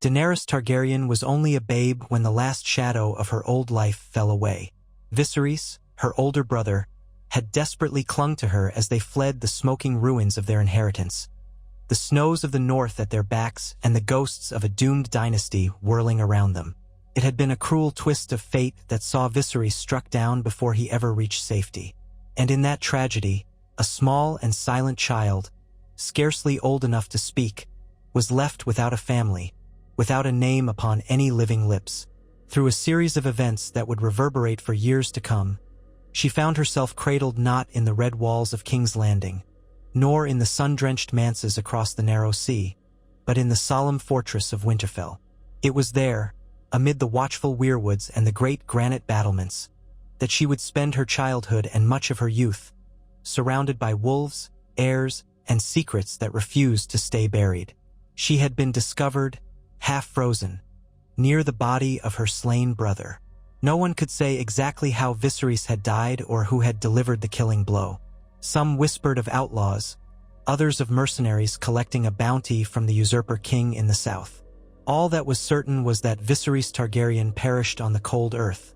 Daenerys Targaryen was only a babe when the last shadow of her old life fell away. Viserys, her older brother, had desperately clung to her as they fled the smoking ruins of their inheritance. The snows of the north at their backs and the ghosts of a doomed dynasty whirling around them. It had been a cruel twist of fate that saw Viserys struck down before he ever reached safety. And in that tragedy, a small and silent child, scarcely old enough to speak, was left without a family, without a name upon any living lips. Through a series of events that would reverberate for years to come, she found herself cradled not in the red walls of King's Landing, nor in the sun-drenched manses across the narrow sea, but in the solemn fortress of Winterfell. It was there, amid the watchful weirwoods and the great granite battlements, that she would spend her childhood and much of her youth, surrounded by wolves, heirs, and secrets that refused to stay buried. She had been discovered, half-frozen, near the body of her slain brother. No one could say exactly how Viserys had died or who had delivered the killing blow. Some whispered of outlaws, others of mercenaries collecting a bounty from the usurper king in the south. All that was certain was that Viserys Targaryen perished on the cold earth,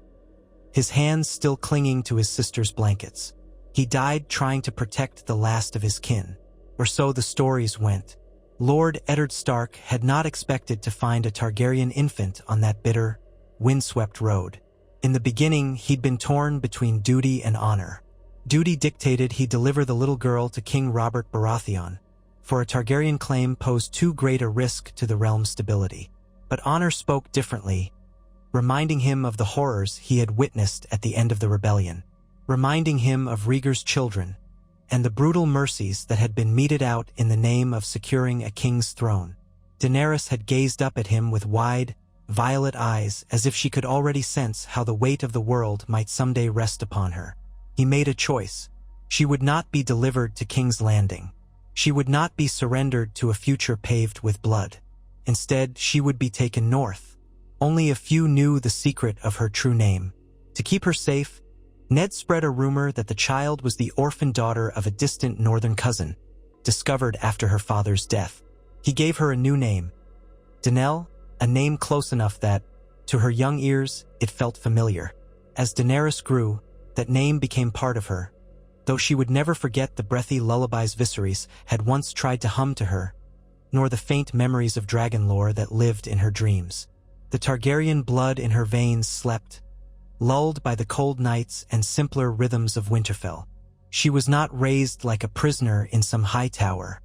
his hands still clinging to his sister's blankets. He died trying to protect the last of his kin, or so the stories went. Lord Eddard Stark had not expected to find a Targaryen infant on that bitter, windswept road. In the beginning, he'd been torn between duty and honor. Duty dictated he deliver the little girl to King Robert Baratheon, for a Targaryen claim posed too great a risk to the realm's stability. But honor spoke differently, reminding him of the horrors he had witnessed at the end of the rebellion, reminding him of Rhaegar's children, and the brutal mercies that had been meted out in the name of securing a king's throne. Daenerys had gazed up at him with wide, violet eyes as if she could already sense how the weight of the world might someday rest upon her. He made a choice. She would not be delivered to King's Landing. She would not be surrendered to a future paved with blood. Instead, she would be taken north. Only a few knew the secret of her true name. To keep her safe, Ned spread a rumor that the child was the orphan daughter of a distant northern cousin, discovered after her father's death. He gave her a new name, Danelle, a name close enough that, to her young ears, it felt familiar. As Daenerys grew, that name became part of her, though she would never forget the breathy lullabies Viserys had once tried to hum to her, nor the faint memories of dragon lore that lived in her dreams. The Targaryen blood in her veins slept, lulled by the cold nights and simpler rhythms of Winterfell. She was not raised like a prisoner in some high tower.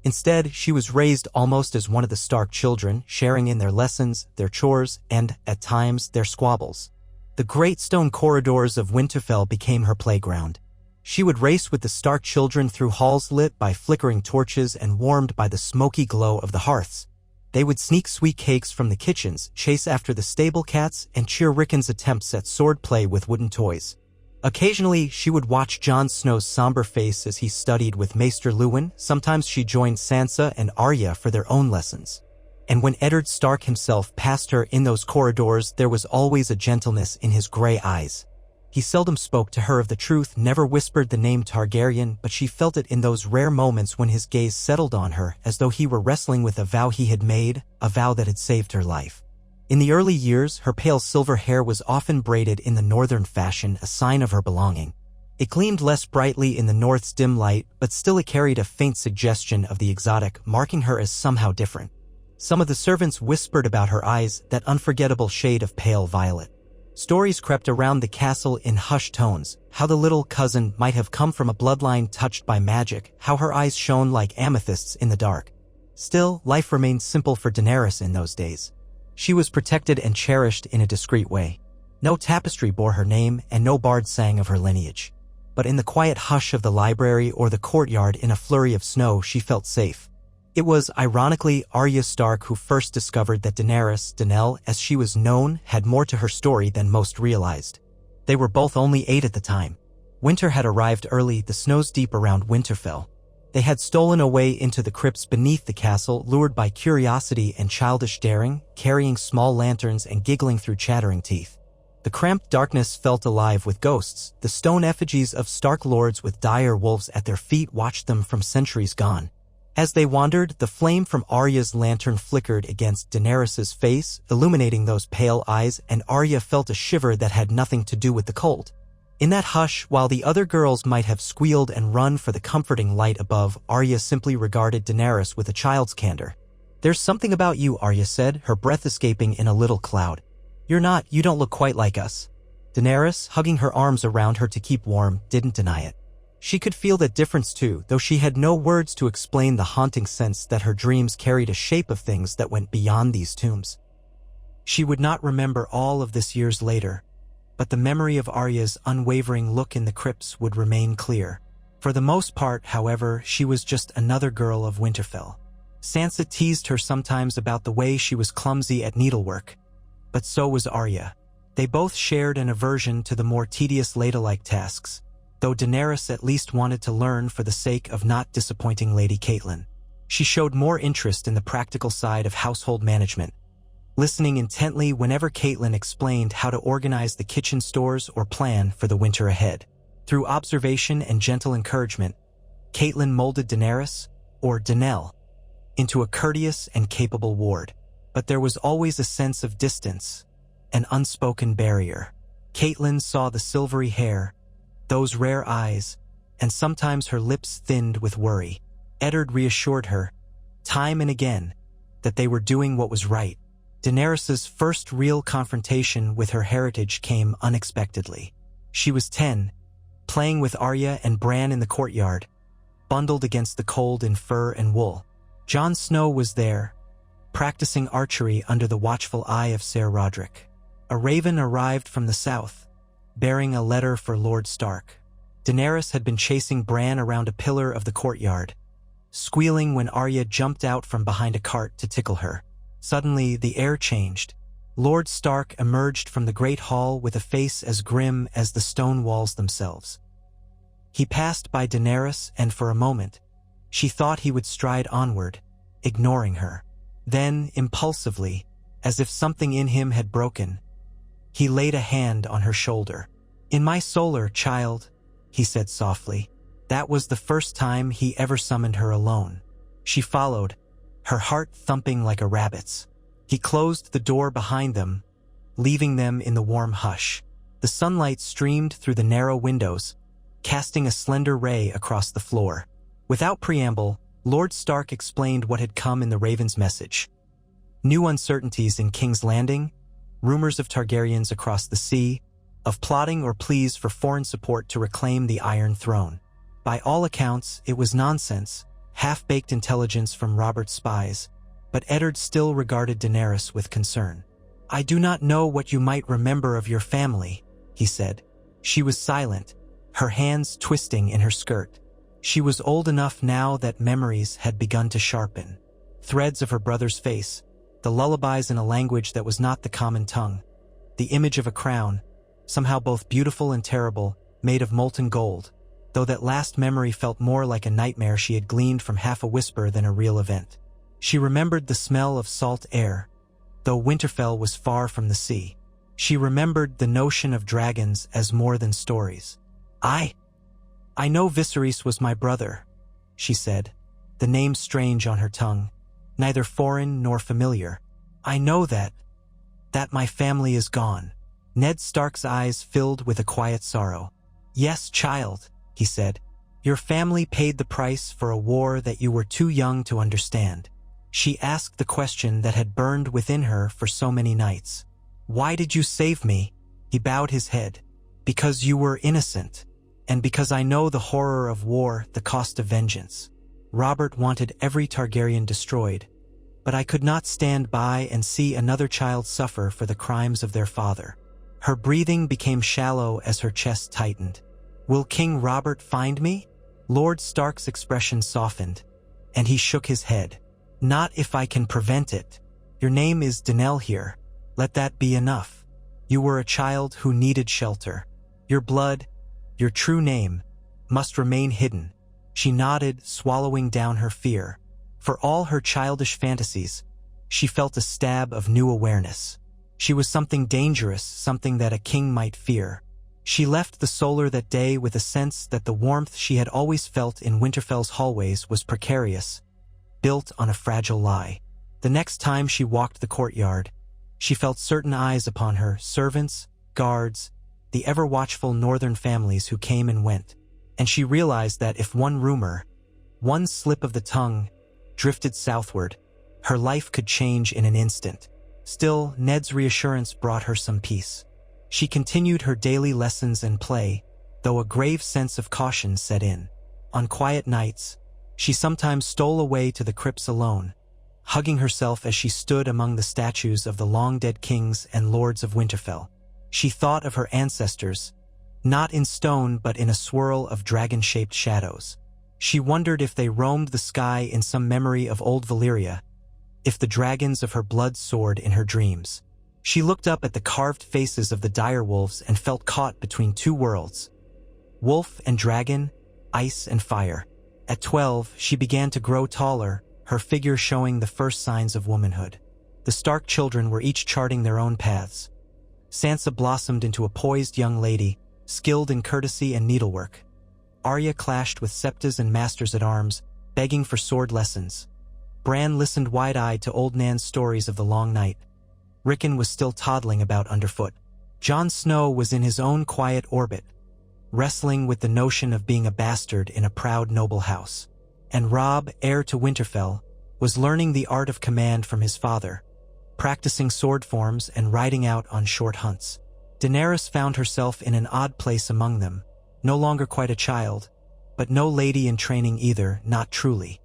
Instead, she was raised almost as one of the Stark children, sharing in their lessons, their chores, and, at times, their squabbles. The great stone corridors of Winterfell became her playground. She would race with the Stark children through halls lit by flickering torches and warmed by the smoky glow of the hearths. They would sneak sweet cakes from the kitchens, chase after the stable cats, and cheer Rickon's attempts at swordplay with wooden toys. Occasionally, she would watch Jon Snow's somber face as he studied with Maester Luwin. Sometimes she joined Sansa and Arya for their own lessons. And when Eddard Stark himself passed her in those corridors, there was always a gentleness in his gray eyes. He seldom spoke to her of the truth, never whispered the name Targaryen, but she felt it in those rare moments when his gaze settled on her, as though he were wrestling with a vow he had made, a vow that had saved her life. In the early years, her pale silver hair was often braided in the northern fashion, a sign of her belonging. It gleamed less brightly in the north's dim light, but still it carried a faint suggestion of the exotic, marking her as somehow different. Some of the servants whispered about her eyes, that unforgettable shade of pale violet. Stories crept around the castle in hushed tones, how the little cousin might have come from a bloodline touched by magic, how her eyes shone like amethysts in the dark. Still, life remained simple for Daenerys in those days. She was protected and cherished in a discreet way. No tapestry bore her name, and no bard sang of her lineage. But in the quiet hush of the library or the courtyard in a flurry of snow, she felt safe. It was, ironically, Arya Stark who first discovered that Daenerys, Danelle, as she was known, had more to her story than most realized. They were both only 8 at the time. Winter had arrived early, the snows deep around Winterfell. They had stolen away into the crypts beneath the castle, lured by curiosity and childish daring, carrying small lanterns and giggling through chattering teeth. The cramped darkness felt alive with ghosts. The stone effigies of Stark lords with dire wolves at their feet watched them from centuries gone. As they wandered, the flame from Arya's lantern flickered against Daenerys's face, illuminating those pale eyes, and Arya felt a shiver that had nothing to do with the cold. In that hush, while the other girls might have squealed and run for the comforting light above, Arya simply regarded Daenerys with a child's candor. "There's something about you," Arya said, her breath escaping in a little cloud. You don't look quite like us." Daenerys, hugging her arms around her to keep warm, didn't deny it. She could feel that difference too, though she had no words to explain the haunting sense that her dreams carried a shape of things that went beyond these tombs. She would not remember all of this years later, but the memory of Arya's unwavering look in the crypts would remain clear. For the most part, however, she was just another girl of Winterfell. Sansa teased her sometimes about the way she was clumsy at needlework, but so was Arya. They both shared an aversion to the more tedious ladylike tasks, though Daenerys at least wanted to learn for the sake of not disappointing Lady Catelyn. She showed more interest in the practical side of household management, listening intently whenever Catelyn explained how to organize the kitchen stores or plan for the winter ahead. Through observation and gentle encouragement, Catelyn molded Daenerys, or Danelle, into a courteous and capable ward. But there was always a sense of distance, an unspoken barrier. Catelyn saw the silvery hair, those rare eyes, and sometimes her lips thinned with worry. Eddard reassured her, time and again, that they were doing what was right. Daenerys's first real confrontation with her heritage came unexpectedly. She was 10, playing with Arya and Bran in the courtyard, bundled against the cold in fur and wool. Jon Snow was there, practicing archery under the watchful eye of Ser Roderick. A raven arrived from the south, bearing a letter for Lord Stark. Daenerys had been chasing Bran around a pillar of the courtyard, squealing when Arya jumped out from behind a cart to tickle her. Suddenly, the air changed. Lord Stark emerged from the great hall with a face as grim as the stone walls themselves. He passed by Daenerys, and for a moment, she thought he would stride onward, ignoring her. Then, impulsively, as if something in him had broken, he laid a hand on her shoulder. "In my solar, child," he said softly. That was the first time he ever summoned her alone. She followed, her heart thumping like a rabbit's. He closed the door behind them, leaving them in the warm hush. The sunlight streamed through the narrow windows, casting a slender ray across the floor. Without preamble, Lord Stark explained what had come in the Raven's message. New uncertainties in King's Landing, rumors of Targaryens across the sea, of plotting or pleas for foreign support to reclaim the Iron Throne. By all accounts, it was nonsense, half-baked intelligence from Robert's spies, but Eddard still regarded Daenerys with concern. "I do not know what you might remember of your family," he said. She was silent, her hands twisting in her skirt. She was old enough now that memories had begun to sharpen. Threads of her brother's face, the lullabies in a language that was not the common tongue, the image of a crown, somehow both beautiful and terrible, made of molten gold, though that last memory felt more like a nightmare she had gleaned from half a whisper than a real event. She remembered the smell of salt air, though Winterfell was far from the sea. She remembered the notion of dragons as more than stories. I know Viserys was my brother," she said, the name strange on her tongue, neither foreign nor familiar. "I know that my family is gone." Ned Stark's eyes filled with a quiet sorrow. "Yes, child," he said. "Your family paid the price for a war that you were too young to understand." She asked the question that had burned within her for so many nights. "Why did you save me?" He bowed his head. "Because you were innocent. And because I know the horror of war, the cost of vengeance. Robert wanted every Targaryen destroyed, but I could not stand by and see another child suffer for the crimes of their father." Her breathing became shallow as her chest tightened. "Will King Robert find me?" Lord Stark's expression softened, and he shook his head. "Not if I can prevent it. Your name is Danelle here. Let that be enough. You were a child who needed shelter. Your blood, your true name, must remain hidden." She nodded, swallowing down her fear. For all her childish fantasies, she felt a stab of new awareness. She was something dangerous, something that a king might fear. She left the solar that day with a sense that the warmth she had always felt in Winterfell's hallways was precarious, built on a fragile lie. The next time she walked the courtyard, she felt certain eyes upon her, servants, guards, the ever-watchful northern families who came and went, and she realized that if one rumor, one slip of the tongue, drifted southward, her life could change in an instant. Still, Ned's reassurance brought her some peace. She continued her daily lessons and play, though a grave sense of caution set in. On quiet nights, she sometimes stole away to the crypts alone, hugging herself as she stood among the statues of the long-dead kings and lords of Winterfell. She thought of her ancestors, not in stone but in a swirl of dragon-shaped shadows. She wondered if they roamed the sky in some memory of old Illyrio, if the dragons of her blood soared in her dreams. She looked up at the carved faces of the direwolves and felt caught between two worlds, wolf and dragon, ice and fire. At 12, she began to grow taller, her figure showing the first signs of womanhood. The Stark children were each charting their own paths. Sansa blossomed into a poised young lady, skilled in courtesy and needlework. Arya clashed with septas and masters-at-arms, begging for sword lessons. Bran listened wide-eyed to old Nan's stories of the long night. Rickon was still toddling about underfoot. Jon Snow was in his own quiet orbit, wrestling with the notion of being a bastard in a proud noble house. And Robb, heir to Winterfell, was learning the art of command from his father, practicing sword forms and riding out on short hunts. Daenerys found herself in an odd place among them, no longer quite a child, but no lady in training either, not truly.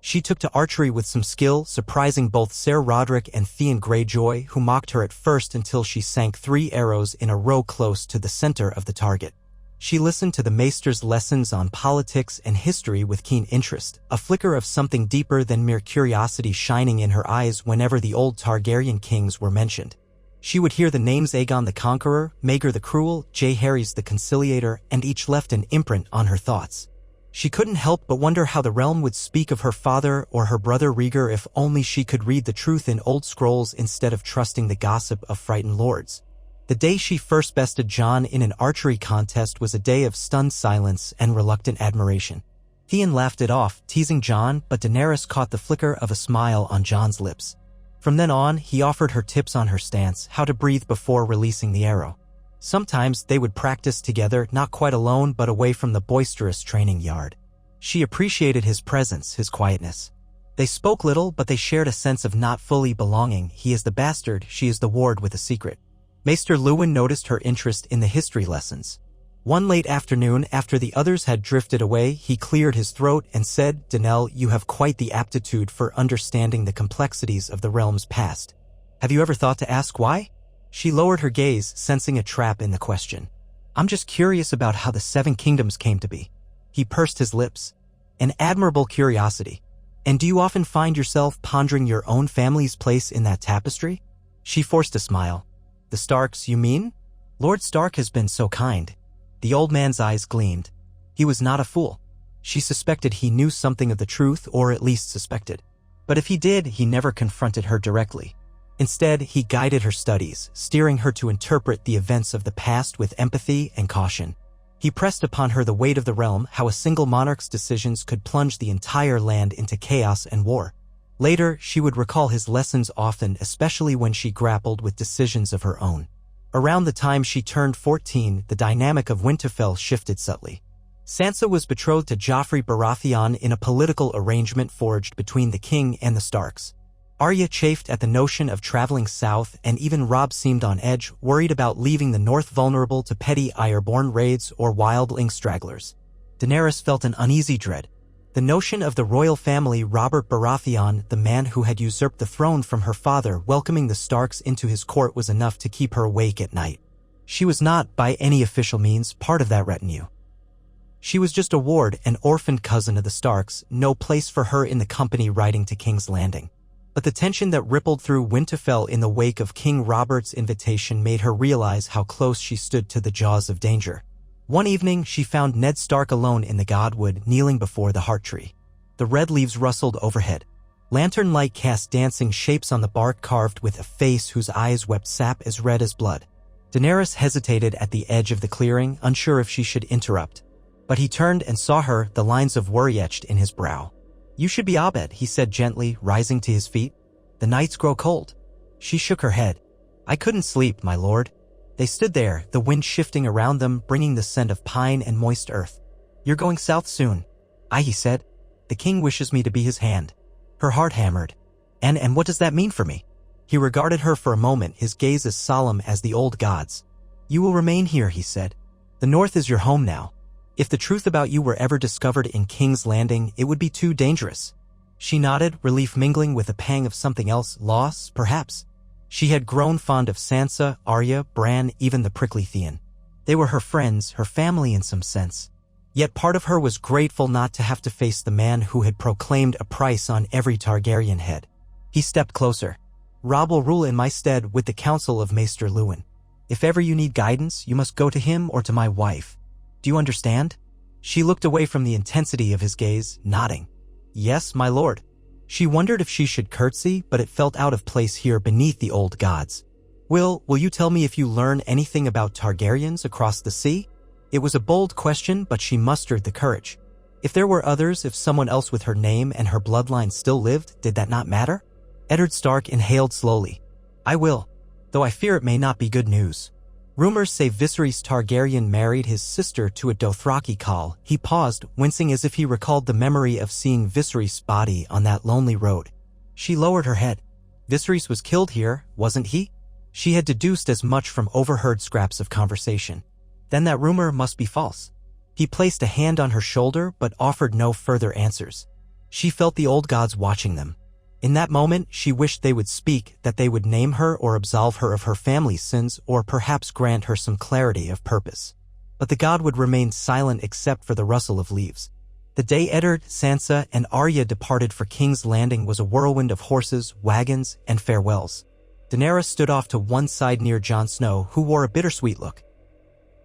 She took to archery with some skill, surprising both Ser Roderick and Theon Greyjoy, who mocked her at first until she sank 3 arrows in a row close to the center of the target. She listened to the maester's lessons on politics and history with keen interest, a flicker of something deeper than mere curiosity shining in her eyes whenever the old Targaryen kings were mentioned. She would hear the names Aegon the Conqueror, Maegor the Cruel, Jaehaerys the Conciliator, and each left an imprint on her thoughts. She couldn't help but wonder how the realm would speak of her father or her brother Rhaegar if only she could read the truth in old scrolls instead of trusting the gossip of frightened lords. The day she first bested Jon in an archery contest was a day of stunned silence and reluctant admiration. Theon laughed it off, teasing Jon, but Daenerys caught the flicker of a smile on Jon's lips. From then on, he offered her tips on her stance, how to breathe before releasing the arrow. Sometimes they would practice together, not quite alone but away from the boisterous training yard. She appreciated his presence, his quietness. They spoke little, but they shared a sense of not fully belonging. He is the bastard, she is the ward with a secret. Maester Luwin noticed her interest in the history lessons. One late afternoon, after the others had drifted away, he cleared his throat and said, "Danelle, you have quite the aptitude for understanding the complexities of the realm's past. Have you ever thought to ask why?" She lowered her gaze, sensing a trap in the question. "I'm just curious about how the 7 kingdoms came to be." He pursed his lips. "An admirable curiosity. And do you often find yourself pondering your own family's place in that tapestry?" She forced a smile. "The Starks, you mean?" "Lord Stark has been so kind." The old man's eyes gleamed. He was not a fool. She suspected he knew something of the truth, or at least suspected. But if he did, he never confronted her directly. Instead, he guided her studies, steering her to interpret the events of the past with empathy and caution. He pressed upon her the weight of the realm, how a single monarch's decisions could plunge the entire land into chaos and war. Later, she would recall his lessons often, especially when she grappled with decisions of her own. Around the time she turned 14, the dynamic of Winterfell shifted subtly. Sansa was betrothed to Joffrey Baratheon in a political arrangement forged between the king and the Starks. Arya chafed at the notion of traveling south, and even Robb seemed on edge, worried about leaving the north vulnerable to petty Ironborn raids or wildling stragglers. Daenerys felt an uneasy dread. The notion of the royal family, Robert Baratheon, the man who had usurped the throne from her father, welcoming the Starks into his court was enough to keep her awake at night. She was not, by any official means, part of that retinue. She was just a ward, an orphaned cousin of the Starks, no place for her in the company riding to King's Landing. But the tension that rippled through Winterfell in the wake of King Robert's invitation made her realize how close she stood to the jaws of danger. One evening, she found Ned Stark alone in the Godwood, kneeling before the heart tree. The red leaves rustled overhead. Lantern light cast dancing shapes on the bark carved with a face whose eyes wept sap as red as blood. Daenerys hesitated at the edge of the clearing, unsure if she should interrupt. But he turned and saw her, the lines of worry etched in his brow. You should be Abed, he said gently, rising to his feet. The nights grow cold. She shook her head. I couldn't sleep, my lord. They stood there, the wind shifting around them, bringing the scent of pine and moist earth. You're going south soon. Aye, he said. The king wishes me to be his hand. Her heart hammered. And what does that mean for me? He regarded her for a moment, his gaze as solemn as the old gods. You will remain here, he said. The north is your home now. If the truth about you were ever discovered in King's Landing, it would be too dangerous. She nodded, relief mingling with a pang of something else, loss, perhaps. She had grown fond of Sansa, Arya, Bran, even the prickly Theon. They were her friends, her family in some sense. Yet part of her was grateful not to have to face the man who had proclaimed a price on every Targaryen head. He stepped closer. Robb will rule in my stead with the counsel of Maester Luwin. If ever you need guidance, you must go to him or to my wife. Do you understand? She looked away from the intensity of his gaze, nodding. Yes, my lord. She wondered if she should curtsy, but it felt out of place here beneath the old gods. Will you tell me if you learn anything about Targaryens across the sea? It was a bold question, but she mustered the courage. If there were others, if someone else with her name and her bloodline still lived, did that not matter? Eddard Stark inhaled slowly. I will, though I fear it may not be good news. Rumors say Viserys Targaryen married his sister to a Dothraki Khal. He paused, wincing as if he recalled the memory of seeing Viserys' body on that lonely road. She lowered her head. Viserys was killed here, wasn't he? She had deduced as much from overheard scraps of conversation. Then that rumor must be false. He placed a hand on her shoulder but offered no further answers. She felt the old gods watching them. In that moment, she wished they would speak, that they would name her or absolve her of her family's sins or perhaps grant her some clarity of purpose. But the god would remain silent except for the rustle of leaves. The day Eddard, Sansa, and Arya departed for King's Landing was a whirlwind of horses, wagons, and farewells. Daenerys stood off to one side near Jon Snow, who wore a bittersweet look.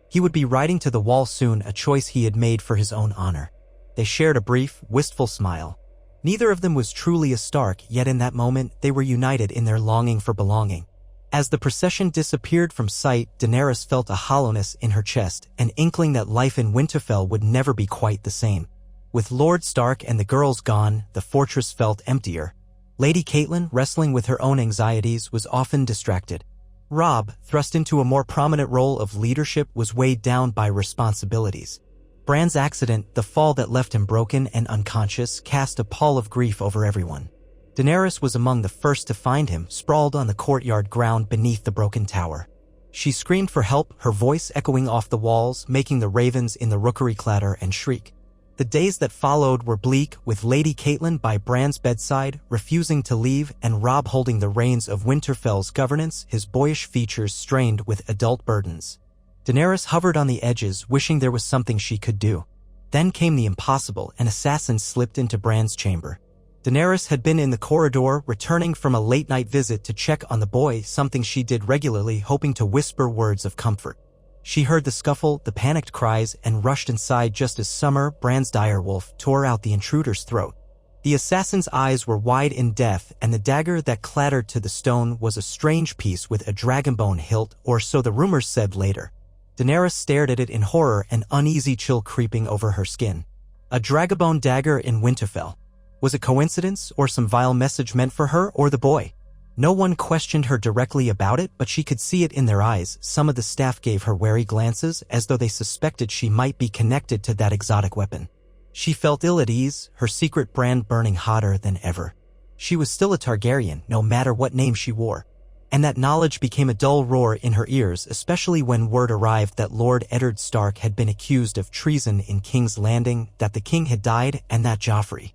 He would be riding to the wall soon, a choice he had made for his own honor. They shared a brief, wistful smile. Neither of them was truly a Stark, yet in that moment they were united in their longing for belonging. As the procession disappeared from sight, Daenerys felt a hollowness in her chest, an inkling that life in Winterfell would never be quite the same. With Lord Stark and the girls gone, the fortress felt emptier. Lady Catelyn, wrestling with her own anxieties, was often distracted. Robb, thrust into a more prominent role of leadership, was weighed down by responsibilities. Bran's accident, the fall that left him broken and unconscious, cast a pall of grief over everyone. Daenerys was among the first to find him, sprawled on the courtyard ground beneath the broken tower. She screamed for help, her voice echoing off the walls, making the ravens in the rookery clatter and shriek. The days that followed were bleak, with Lady Catelyn by Bran's bedside, refusing to leave, and Robb holding the reins of Winterfell's governance, his boyish features strained with adult burdens. Daenerys hovered on the edges, wishing there was something she could do. Then came the impossible. An assassin slipped into Bran's chamber. Daenerys had been in the corridor, returning from a late-night visit to check on the boy, something she did regularly, hoping to whisper words of comfort. She heard the scuffle, the panicked cries, and rushed inside just as Summer, Bran's direwolf, tore out the intruder's throat. The assassin's eyes were wide in death, and the dagger that clattered to the stone was a strange piece with a dragonbone hilt, or so the rumors said later. Daenerys stared at it in horror, an uneasy chill creeping over her skin. A dragonbone dagger in Winterfell. Was it coincidence, or some vile message meant for her or the boy? No one questioned her directly about it, but she could see it in their eyes. Some of the staff gave her wary glances, as though they suspected she might be connected to that exotic weapon. She felt ill at ease, her secret brand burning hotter than ever. She was still a Targaryen, no matter what name she wore. And that knowledge became a dull roar in her ears, especially when word arrived that Lord Eddard Stark had been accused of treason in King's Landing, that the king had died, and that Joffrey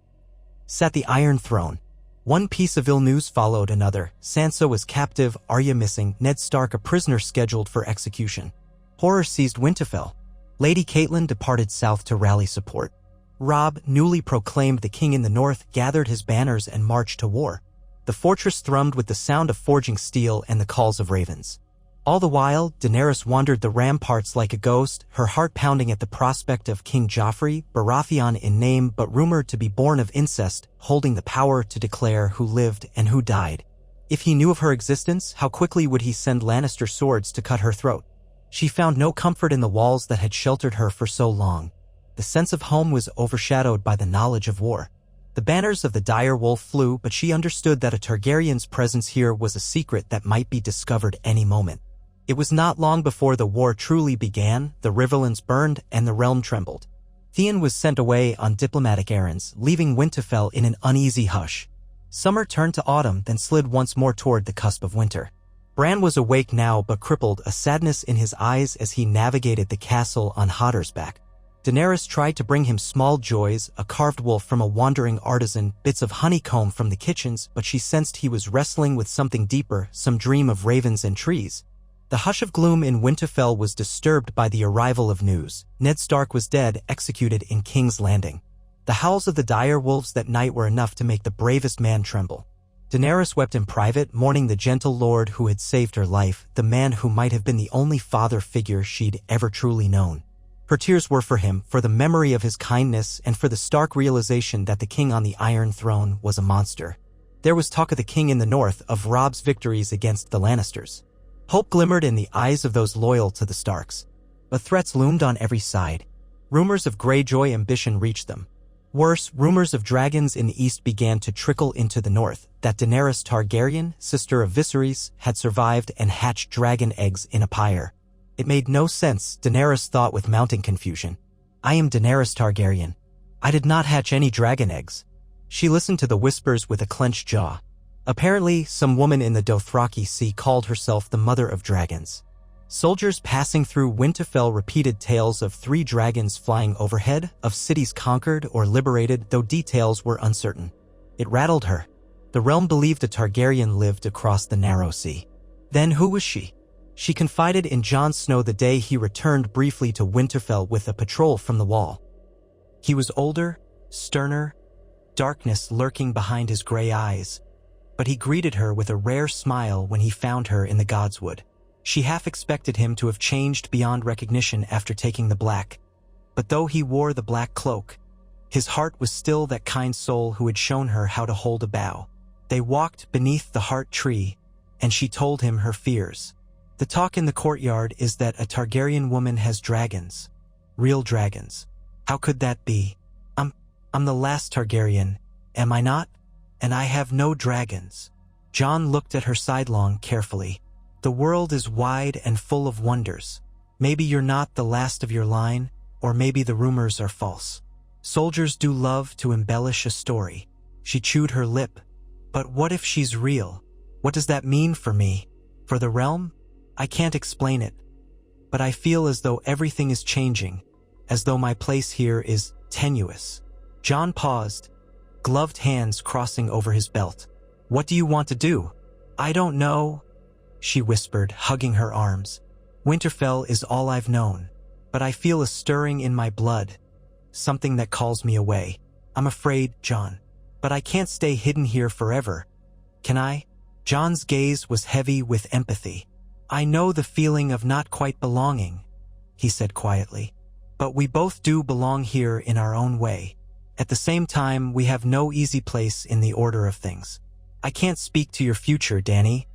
sat the Iron Throne. One piece of ill news followed another. Sansa was captive, Arya missing, Ned Stark a prisoner scheduled for execution. Horror seized Winterfell. Lady Catelyn departed south to rally support. Robb, newly proclaimed the king in the north, gathered his banners and marched to war. The fortress thrummed with the sound of forging steel and the calls of ravens. All the while, Daenerys wandered the ramparts like a ghost, her heart pounding at the prospect of King Joffrey, Baratheon in name but rumored to be born of incest, holding the power to declare who lived and who died. If he knew of her existence, how quickly would he send Lannister swords to cut her throat? She found no comfort in the walls that had sheltered her for so long. The sense of home was overshadowed by the knowledge of war. The The banners of the dire wolf flew, but she understood that a Targaryen's presence here was a secret that might be discovered any moment. It was not long before the war truly began, the riverlands burned, and the realm trembled. Theon was sent away on diplomatic errands, leaving Winterfell in an uneasy hush. Summer turned to autumn, then slid once more toward the cusp of winter. Bran was awake now but crippled, a sadness in his eyes as he navigated the castle on Hottersback. Daenerys tried to bring him small joys, a carved wolf from a wandering artisan, bits of honeycomb from the kitchens, but she sensed he was wrestling with something deeper, some dream of ravens and trees. The hush of gloom in Winterfell was disturbed by the arrival of news. Ned Stark was dead, executed in King's Landing. The howls of the dire wolves that night were enough to make the bravest man tremble. Daenerys wept in private, mourning the gentle lord who had saved her life, the man who might have been the only father figure she'd ever truly known. Her tears were for him, for the memory of his kindness, and for the stark realization that the king on the Iron Throne was a monster. There was talk of the king in the north, of Robb's victories against the Lannisters. Hope glimmered in the eyes of those loyal to the Starks. But threats loomed on every side. Rumors of Greyjoy ambition reached them. Worse, rumors of dragons in the east began to trickle into the north, that Daenerys Targaryen, sister of Viserys, had survived and hatched dragon eggs in a pyre. It made no sense, Daenerys thought with mounting confusion. I am Daenerys Targaryen. I did not hatch any dragon eggs. She listened to the whispers with a clenched jaw. Apparently, some woman in the Dothraki Sea called herself the Mother of Dragons. Soldiers passing through Winterfell repeated tales of 3 dragons flying overhead, of cities conquered or liberated, though details were uncertain. It rattled her. The realm believed a Targaryen lived across the narrow sea. Then who was she? She confided in Jon Snow the day he returned briefly to Winterfell with a patrol from the Wall. He was older, sterner, darkness lurking behind his gray eyes, but he greeted her with a rare smile when he found her in the Godswood. She half expected him to have changed beyond recognition after taking the black, but though he wore the black cloak, his heart was still that kind soul who had shown her how to hold a bow. They walked beneath the heart tree, and she told him her fears. The talk in the courtyard is that a Targaryen woman has dragons. Real dragons. How could that be? I'm the last Targaryen, am I not? And I have no dragons. Jon looked at her sidelong carefully. The world is wide and full of wonders. Maybe you're not the last of your line, or maybe the rumors are false. Soldiers do love to embellish a story. She chewed her lip. But what if she's real? What does that mean for me? For the realm? I can't explain it. But I feel as though everything is changing, as though my place here is tenuous. Jon paused, gloved hands crossing over his belt. What do you want to do? I don't know, she whispered, hugging her arms. Winterfell is all I've known, but I feel a stirring in my blood, something that calls me away. I'm afraid, Jon, but I can't stay hidden here forever. Can I? Jon's gaze was heavy with empathy. I know the feeling of not quite belonging, he said quietly. But we both do belong here in our own way. At the same time, we have no easy place in the order of things. I can't speak to your future, Dany.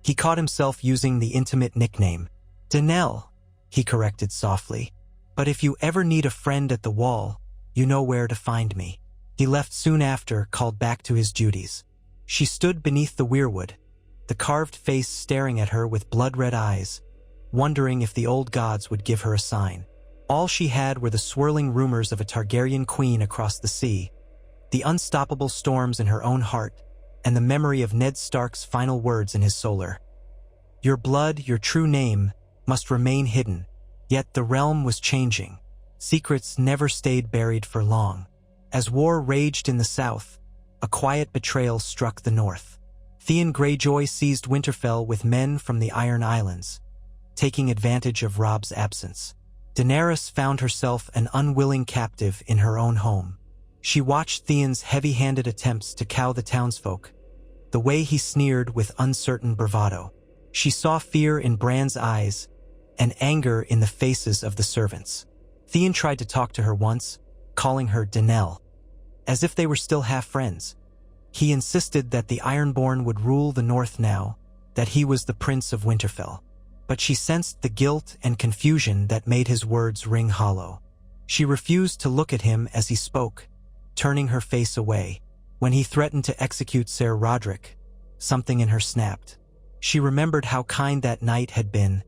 He caught himself using the intimate nickname. Danelle, he corrected softly. But if you ever need a friend at the Wall, you know where to find me. He left soon after, called back to his duties. She stood beneath the weirwood, the carved face staring at her with blood-red eyes, wondering if the old gods would give her a sign. All she had were the swirling rumors of a Targaryen queen across the sea, the unstoppable storms in her own heart, and the memory of Ned Stark's final words in his solar. Your blood, your true name, must remain hidden. Yet the realm was changing. Secrets never stayed buried for long. As war raged in the south, a quiet betrayal struck the north. Theon Greyjoy seized Winterfell with men from the Iron Islands, taking advantage of Robb's absence. Daenerys found herself an unwilling captive in her own home. She watched Theon's heavy-handed attempts to cow the townsfolk, the way he sneered with uncertain bravado. She saw fear in Bran's eyes and anger in the faces of the servants. Theon tried to talk to her once, calling her Danelle, as if they were still half-friends. He insisted that the Ironborn would rule the north now, that he was the Prince of Winterfell. But she sensed the guilt and confusion that made his words ring hollow. She refused to look at him as he spoke, turning her face away. When he threatened to execute Ser Roderick, something in her snapped. She remembered how kind that knight had been,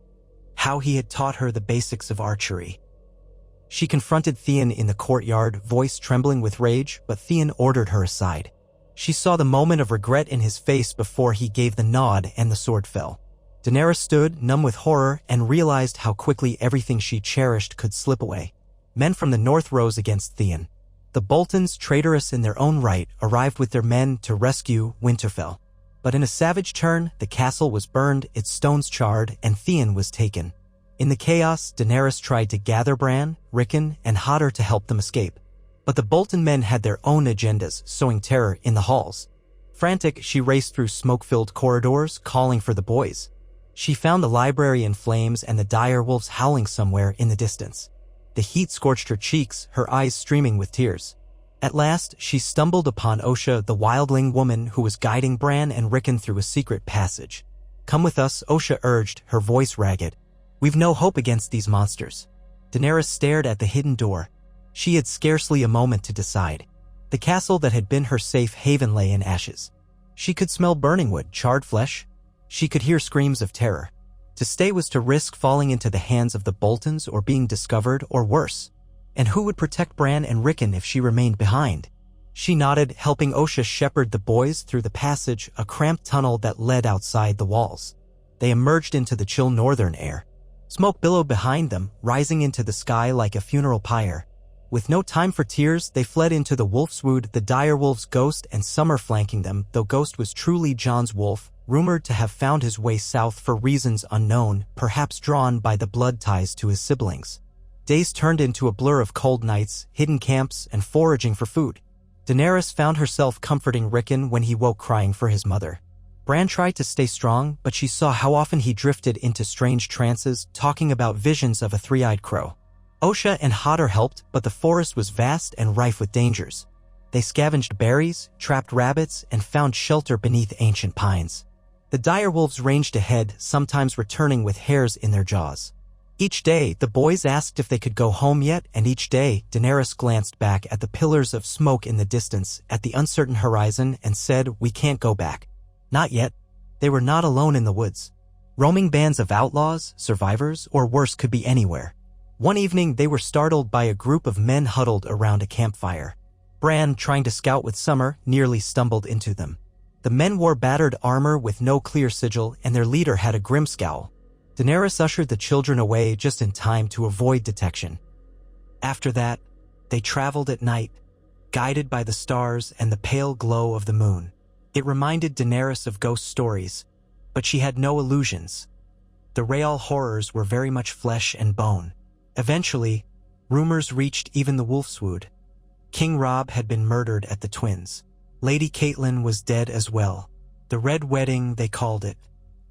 how he had taught her the basics of archery. She confronted Theon in the courtyard, voice trembling with rage, but Theon ordered her aside. She saw the moment of regret in his face before he gave the nod and the sword fell. Daenerys stood, numb with horror, and realized how quickly everything she cherished could slip away. Men from the north rose against Theon. The Boltons, traitorous in their own right, arrived with their men to rescue Winterfell. But in a savage turn, the castle was burned, its stones charred, and Theon was taken. In the chaos, Daenerys tried to gather Bran, Rickon, and Hodor to help them escape. But the Bolton men had their own agendas, sowing terror in the halls. Frantic, she raced through smoke-filled corridors, calling for the boys. She found the library in flames and the dire wolves howling somewhere in the distance. The heat scorched her cheeks, her eyes streaming with tears. At last, she stumbled upon Osha, the wildling woman who was guiding Bran and Rickon through a secret passage. "Come with us," Osha urged, her voice ragged. "We've no hope against these monsters." Daenerys stared at the hidden door. She had scarcely a moment to decide. The castle that had been her safe haven lay in ashes. She could smell burning wood, charred flesh. She could hear screams of terror. To stay was to risk falling into the hands of the Boltons or being discovered, or worse. And who would protect Bran and Rickon if she remained behind? She nodded, helping Osha shepherd the boys through the passage, a cramped tunnel that led outside the walls. They emerged into the chill northern air. Smoke billowed behind them, rising into the sky like a funeral pyre. With no time for tears, they fled into the Wolfswood, the direwolf's Ghost and Summer flanking them, though Ghost was truly Jon's wolf, rumored to have found his way south for reasons unknown, perhaps drawn by the blood ties to his siblings. Days turned into a blur of cold nights, hidden camps, and foraging for food. Daenerys found herself comforting Rickon when he woke crying for his mother. Bran tried to stay strong, but she saw how often he drifted into strange trances, talking about visions of a three-eyed crow. Osha and Hodor helped, but the forest was vast and rife with dangers. They scavenged berries, trapped rabbits, and found shelter beneath ancient pines. The direwolves ranged ahead, sometimes returning with hairs in their jaws. Each day, the boys asked if they could go home yet, and each day, Daenerys glanced back at the pillars of smoke in the distance, at the uncertain horizon, and said, "We can't go back." Not yet. They were not alone in the woods. Roaming bands of outlaws, survivors, or worse could be anywhere. One evening, they were startled by a group of men huddled around a campfire. Bran, trying to scout with Summer, nearly stumbled into them. The men wore battered armor with no clear sigil, and their leader had a grim scowl. Daenerys ushered the children away just in time to avoid detection. After that, they traveled at night, guided by the stars and the pale glow of the moon. It reminded Daenerys of ghost stories, but she had no illusions. The real horrors were very much flesh and bone. Eventually, rumors reached even the Wolfswood. King Robb had been murdered at the Twins. Lady Catelyn was dead as well. The Red Wedding, they called it.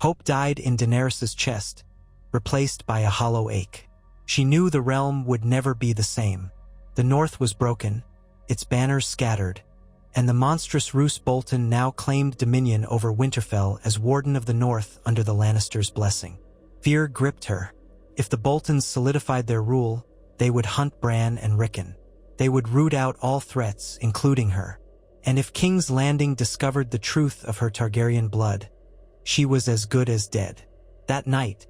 Hope died in Daenerys' chest, replaced by a hollow ache. She knew the realm would never be the same. The North was broken, its banners scattered, and the monstrous Roose Bolton now claimed dominion over Winterfell as Warden of the North under the Lannisters' blessing. Fear gripped her. If the Boltons solidified their rule, they would hunt Bran and Rickon. They would root out all threats, including her. And if King's Landing discovered the truth of her Targaryen blood, she was as good as dead. That night,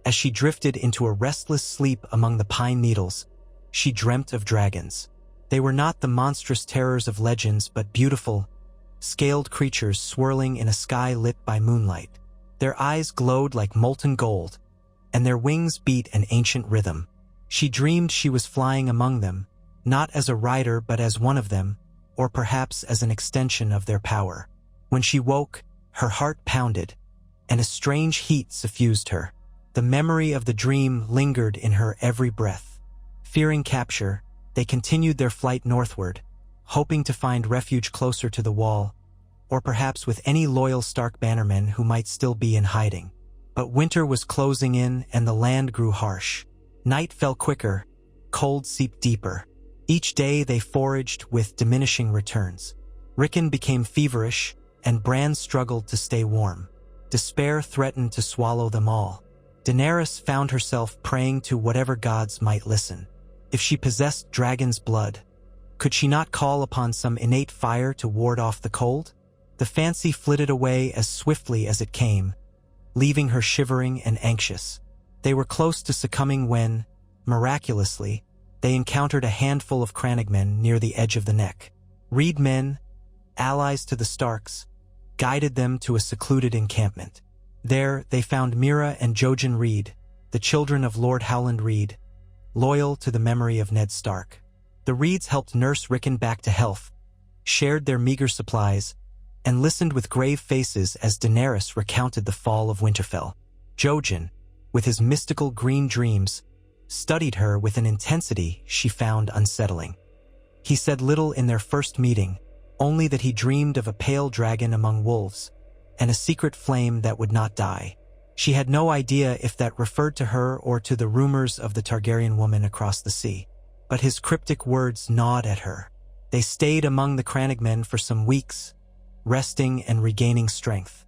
as she drifted into a restless sleep among the pine needles, she dreamt of dragons. They were not the monstrous terrors of legends, but beautiful, scaled creatures swirling in a sky lit by moonlight. Their eyes glowed like molten gold, and their wings beat an ancient rhythm. She dreamed she was flying among them, not as a rider but as one of them, or perhaps as an extension of their power. When she woke, her heart pounded, and a strange heat suffused her. The memory of the dream lingered in her every breath. Fearing capture, they continued their flight northward, hoping to find refuge closer to the wall, or perhaps with any loyal Stark bannermen who might still be in hiding. But winter was closing in and the land grew harsh. Night fell quicker, cold seeped deeper. Each day they foraged with diminishing returns. Rickon became feverish, and Bran struggled to stay warm. Despair threatened to swallow them all. Daenerys found herself praying to whatever gods might listen. If she possessed dragon's blood, Could she not call upon some innate fire to ward off the cold? The fancy flitted away as swiftly as it came, leaving her shivering and anxious. They were close to succumbing when, miraculously, they encountered a handful of crannogmen near the edge of the neck. Reed men, allies to the Starks, guided them to a secluded encampment. There, they found Meera and Jojen Reed, the children of Lord Howland Reed, loyal to the memory of Ned Stark. The Reeds helped nurse Rickon back to health, shared their meager supplies, and listened with grave faces as Daenerys recounted the fall of Winterfell. Jojen, with his mystical green dreams, studied her with an intensity she found unsettling. He said little in their first meeting, only that he dreamed of a pale dragon among wolves, and a secret flame that would not die. She had no idea if that referred to her or to the rumors of the Targaryen woman across the sea. But his cryptic words gnawed at her. They stayed among the crannogmen for some weeks, resting and regaining strength.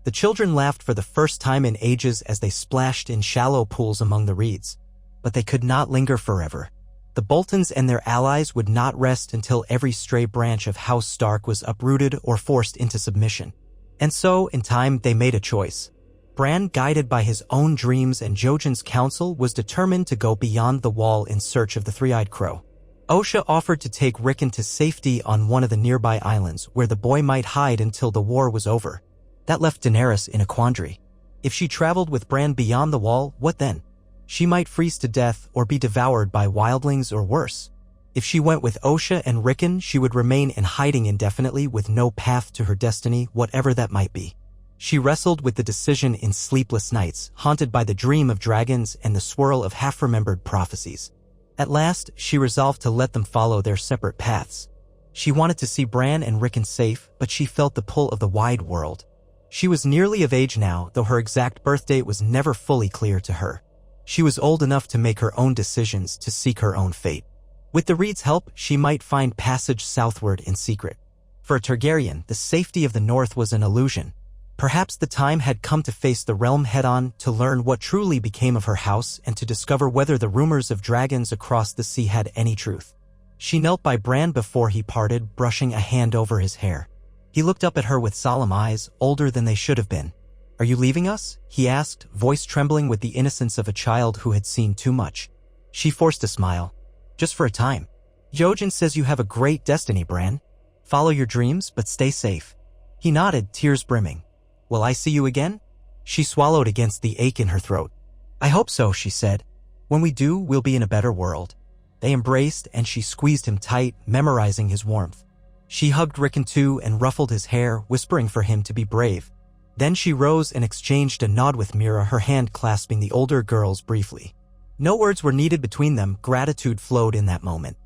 The children laughed for the first time in ages as they splashed in shallow pools among the reeds. But they could not linger forever. The Boltons and their allies would not rest until every stray branch of House Stark was uprooted or forced into submission. And so, in time, they made a choice. Bran, guided by his own dreams and Jojen's counsel, was determined to go beyond the wall in search of the Three-Eyed Crow. Osha offered to take Rickon to safety on one of the nearby islands where the boy might hide until the war was over. That left Daenerys in a quandary. If she traveled with Bran beyond the wall, what then? She might freeze to death or be devoured by wildlings or worse. If she went with Osha and Rickon, she would remain in hiding indefinitely with no path to her destiny, whatever that might be. She wrestled with the decision in sleepless nights, haunted by the dream of dragons and the swirl of half-remembered prophecies. At last, she resolved to let them follow their separate paths. She wanted to see Bran and Rickon safe, but she felt the pull of the wide world. She was nearly of age now, though her exact birth date was never fully clear to her. She was old enough to make her own decisions, to seek her own fate. With the Reeds' help, she might find passage southward in secret. For a Targaryen, the safety of the north was an illusion. Perhaps the time had come to face the realm head-on, to learn what truly became of her house and to discover whether the rumors of dragons across the sea had any truth. She knelt by Bran before he parted, brushing a hand over his hair. He looked up at her with solemn eyes, older than they should have been. "Are you leaving us?" he asked, voice trembling with the innocence of a child who had seen too much. She forced a smile. "Just for a time. Jojen says you have a great destiny, Bran. Follow your dreams, but stay safe." He nodded, tears brimming. "Will I see you again?" She swallowed against the ache in her throat. "I hope so," she said. "When we do, we'll be in a better world." They embraced, and she squeezed him tight, memorizing his warmth. She hugged Rickon too and ruffled his hair, whispering for him to be brave. Then she rose and exchanged a nod with Meera, her hand clasping the older girl's briefly. No words were needed between them, gratitude flowed in that moment.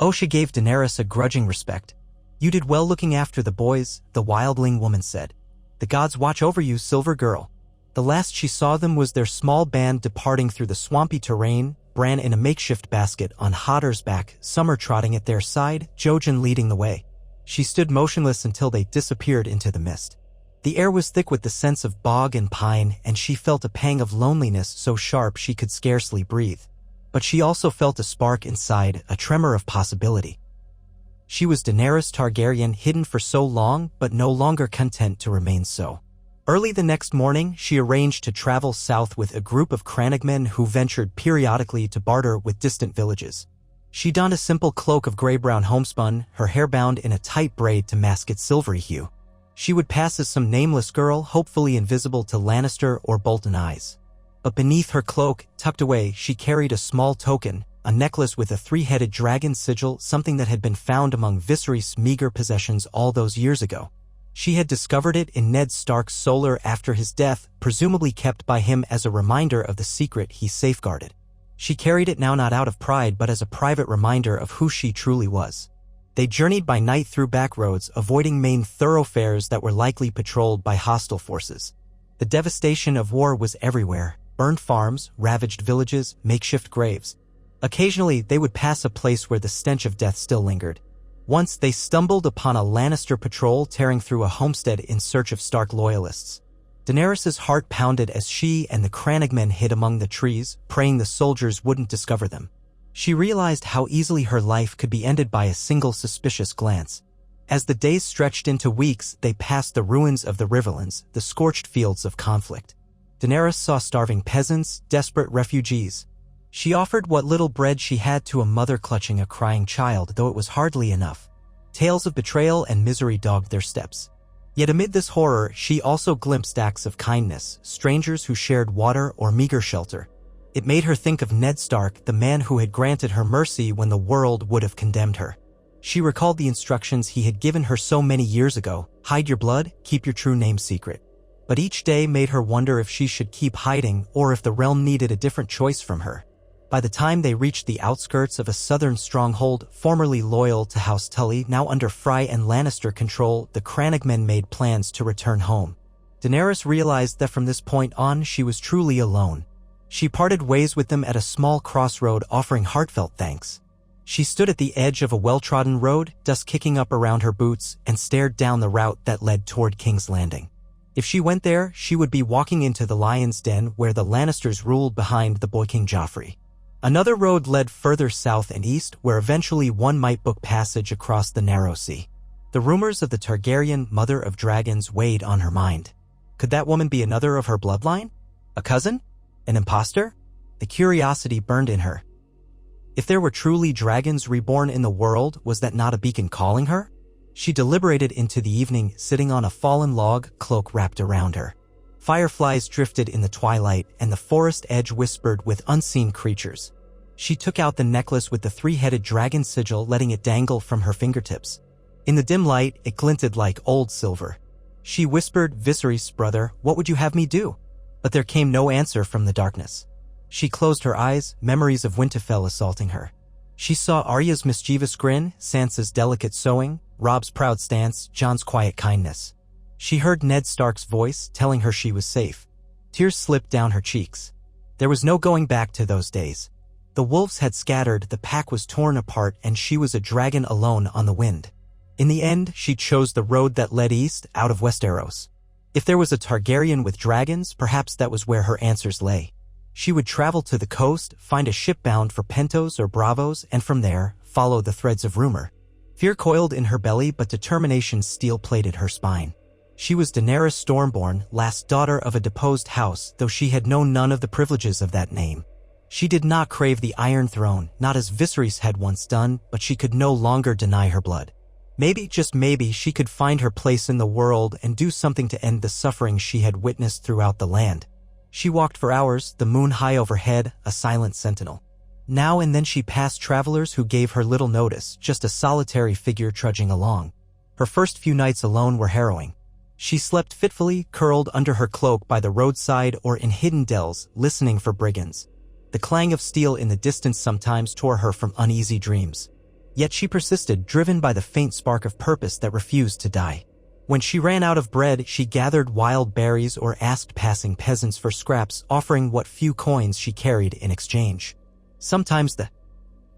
Osha gave Daenerys a grudging respect. "You did well looking after the boys," the wildling woman said. "The gods watch over you, Silver Girl." The last she saw them was their small band departing through the swampy terrain, Bran in a makeshift basket on Hodder's back, Summer trotting at their side, Jojen leading the way. She stood motionless until they disappeared into the mist. The air was thick with the sense of bog and pine, and she felt a pang of loneliness so sharp she could scarcely breathe. But she also felt a spark inside, a tremor of possibility. She was Daenerys Targaryen, hidden for so long, but no longer content to remain so. Early the next morning, she arranged to travel south with a group of crannogmen who ventured periodically to barter with distant villages. She donned a simple cloak of gray-brown homespun, her hair bound in a tight braid to mask its silvery hue. She would pass as some nameless girl, hopefully invisible to Lannister or Bolton eyes. But beneath her cloak, tucked away, she carried a small token, a necklace with a three-headed dragon sigil, something that had been found among Viserys' meager possessions all those years ago. She had discovered it in Ned Stark's solar after his death, presumably kept by him as a reminder of the secret he safeguarded. She carried it now not out of pride but as a private reminder of who she truly was. They journeyed by night through back roads, avoiding main thoroughfares that were likely patrolled by hostile forces. The devastation of war was everywhere: burned farms, ravaged villages, makeshift graves. Occasionally, they would pass a place where the stench of death still lingered. Once they stumbled upon a Lannister patrol tearing through a homestead in search of Stark loyalists. Daenerys' heart pounded as she and the crannogmen hid among the trees, praying the soldiers wouldn't discover them. She realized how easily her life could be ended by a single suspicious glance. As the days stretched into weeks, they passed the ruins of the Riverlands, the scorched fields of conflict. Daenerys saw starving peasants, desperate refugees. She offered what little bread she had to a mother clutching a crying child, though it was hardly enough. Tales of betrayal and misery dogged their steps. Yet amid this horror, she also glimpsed acts of kindness, strangers who shared water or meager shelter. It made her think of Ned Stark, the man who had granted her mercy when the world would have condemned her. She recalled the instructions he had given her so many years ago: hide your blood, keep your true name secret. But each day made her wonder if she should keep hiding or if the realm needed a different choice from her. By the time they reached the outskirts of a southern stronghold formerly loyal to House Tully, now under Frey and Lannister control, the Crannogmen made plans to return home. Daenerys realized that from this point on she was truly alone. She parted ways with them at a small crossroad, offering heartfelt thanks. She stood at the edge of a well-trodden road, dust kicking up around her boots, and stared down the route that led toward King's Landing. If she went there, she would be walking into the Lion's Den where the Lannisters ruled behind the boy King Joffrey. Another road led further south and east, where eventually one might book passage across the narrow sea. The rumors of the Targaryen mother of dragons weighed on her mind. Could that woman be another of her bloodline? A cousin? An imposter? The curiosity burned in her. If there were truly dragons reborn in the world, was that not a beacon calling her? She deliberated into the evening, sitting on a fallen log, cloak wrapped around her. Fireflies drifted in the twilight, and the forest edge whispered with unseen creatures. She took out the necklace with the three-headed dragon sigil, letting it dangle from her fingertips. In the dim light, it glinted like old silver. She whispered, "Viserys, brother, what would you have me do?" But there came no answer from the darkness. She closed her eyes, memories of Winterfell assaulting her. She saw Arya's mischievous grin, Sansa's delicate sewing, Robb's proud stance, Jon's quiet kindness. She heard Ned Stark's voice, telling her she was safe. Tears slipped down her cheeks. There was no going back to those days. The wolves had scattered, the pack was torn apart, and she was a dragon alone on the wind. In the end, she chose the road that led east, out of Westeros. If there was a Targaryen with dragons, perhaps that was where her answers lay. She would travel to the coast, find a ship bound for Pentos or Bravos, and from there, follow the threads of rumor. Fear coiled in her belly, but determination steel-plated her spine. She was Daenerys Stormborn, last daughter of a deposed house, though she had known none of the privileges of that name. She did not crave the Iron Throne, not as Viserys had once done, but she could no longer deny her blood. Maybe, just maybe, she could find her place in the world and do something to end the suffering she had witnessed throughout the land. She walked for hours, the moon high overhead, a silent sentinel. Now and then she passed travelers who gave her little notice, just a solitary figure trudging along. Her first few nights alone were harrowing. She slept fitfully, curled under her cloak by the roadside or in hidden dells, listening for brigands. The clang of steel in the distance sometimes tore her from uneasy dreams. Yet she persisted, driven by the faint spark of purpose that refused to die. When she ran out of bread, she gathered wild berries or asked passing peasants for scraps, offering what few coins she carried in exchange. Sometimes the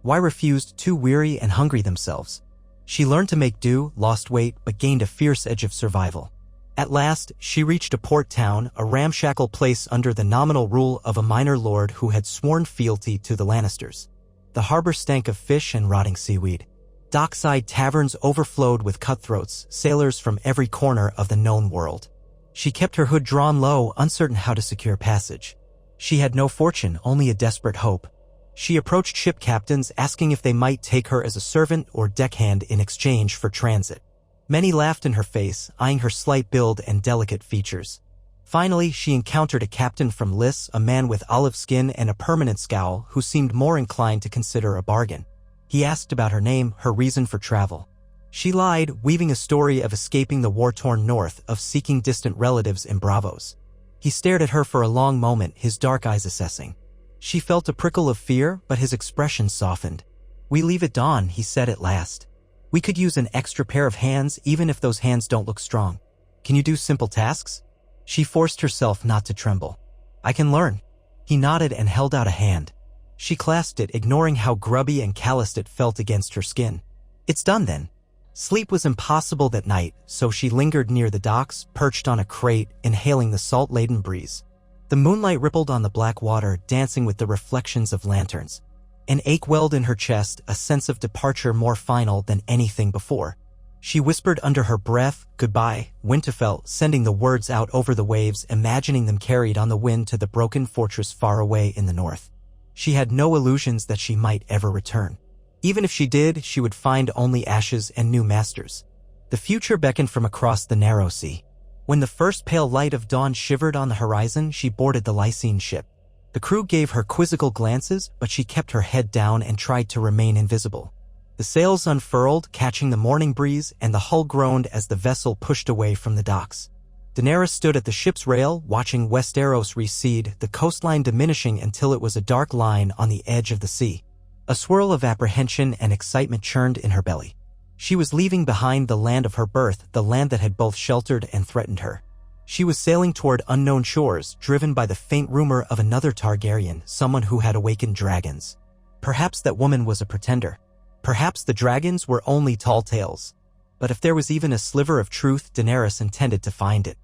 refused, too weary and hungry themselves. She learned to make do, lost weight, but gained a fierce edge of survival. At last, she reached a port town, a ramshackle place under the nominal rule of a minor lord who had sworn fealty to the Lannisters. The harbor stank of fish and rotting seaweed. Dockside taverns overflowed with cutthroats, sailors from every corner of the known world. She kept her hood drawn low, uncertain how to secure passage. She had no fortune, only a desperate hope. She approached ship captains, asking if they might take her as a servant or deckhand in exchange for transit. Many laughed in her face, eyeing her slight build and delicate features. Finally, she encountered a captain from Lys, a man with olive skin and a permanent scowl, who seemed more inclined to consider a bargain. He asked about her name, her reason for travel. She lied, weaving a story of escaping the war-torn north, of seeking distant relatives in Bravos. He stared at her for a long moment, his dark eyes assessing. She felt a prickle of fear, but his expression softened. "We leave at dawn," he said at last. "We could use an extra pair of hands, even if those hands don't look strong. Can you do simple tasks?" She forced herself not to tremble. "I can learn." He nodded and held out a hand. She clasped it, ignoring how grubby and calloused it felt against her skin. "It's done then." Sleep was impossible that night, so she lingered near the docks, perched on a crate, inhaling the salt-laden breeze. The moonlight rippled on the black water, dancing with the reflections of lanterns. An ache welled in her chest, a sense of departure more final than anything before. She whispered under her breath, "Goodbye, Winterfell," sending the words out over the waves, imagining them carried on the wind to the broken fortress far away in the north. She had no illusions that she might ever return. Even if she did, she would find only ashes and new masters. The future beckoned from across the narrow sea. When the first pale light of dawn shivered on the horizon, she boarded the Lysine ship. The crew gave her quizzical glances, but she kept her head down and tried to remain invisible. The sails unfurled, catching the morning breeze, and the hull groaned as the vessel pushed away from the docks. Daenerys stood at the ship's rail, watching Westeros recede, the coastline diminishing until it was a dark line on the edge of the sea. A swirl of apprehension and excitement churned in her belly. She was leaving behind the land of her birth, the land that had both sheltered and threatened her. She was sailing toward unknown shores, driven by the faint rumor of another Targaryen, someone who had awakened dragons. Perhaps that woman was a pretender. Perhaps the dragons were only tall tales. But if there was even a sliver of truth, Daenerys intended to find it.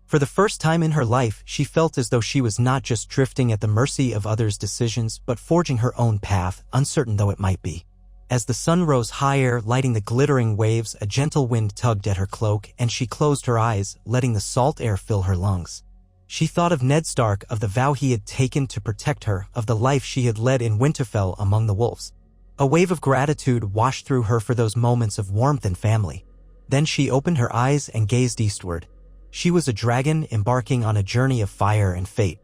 For the first time in her life, she felt as though she was not just drifting at the mercy of others' decisions, but forging her own path, uncertain though it might be. As the sun rose higher, lighting the glittering waves, a gentle wind tugged at her cloak, and she closed her eyes, letting the salt air fill her lungs. She thought of Ned Stark, of the vow he had taken to protect her, of the life she had led in Winterfell among the wolves. A wave of gratitude washed through her for those moments of warmth and family. Then she opened her eyes and gazed eastward. She was a dragon embarking on a journey of fire and fate.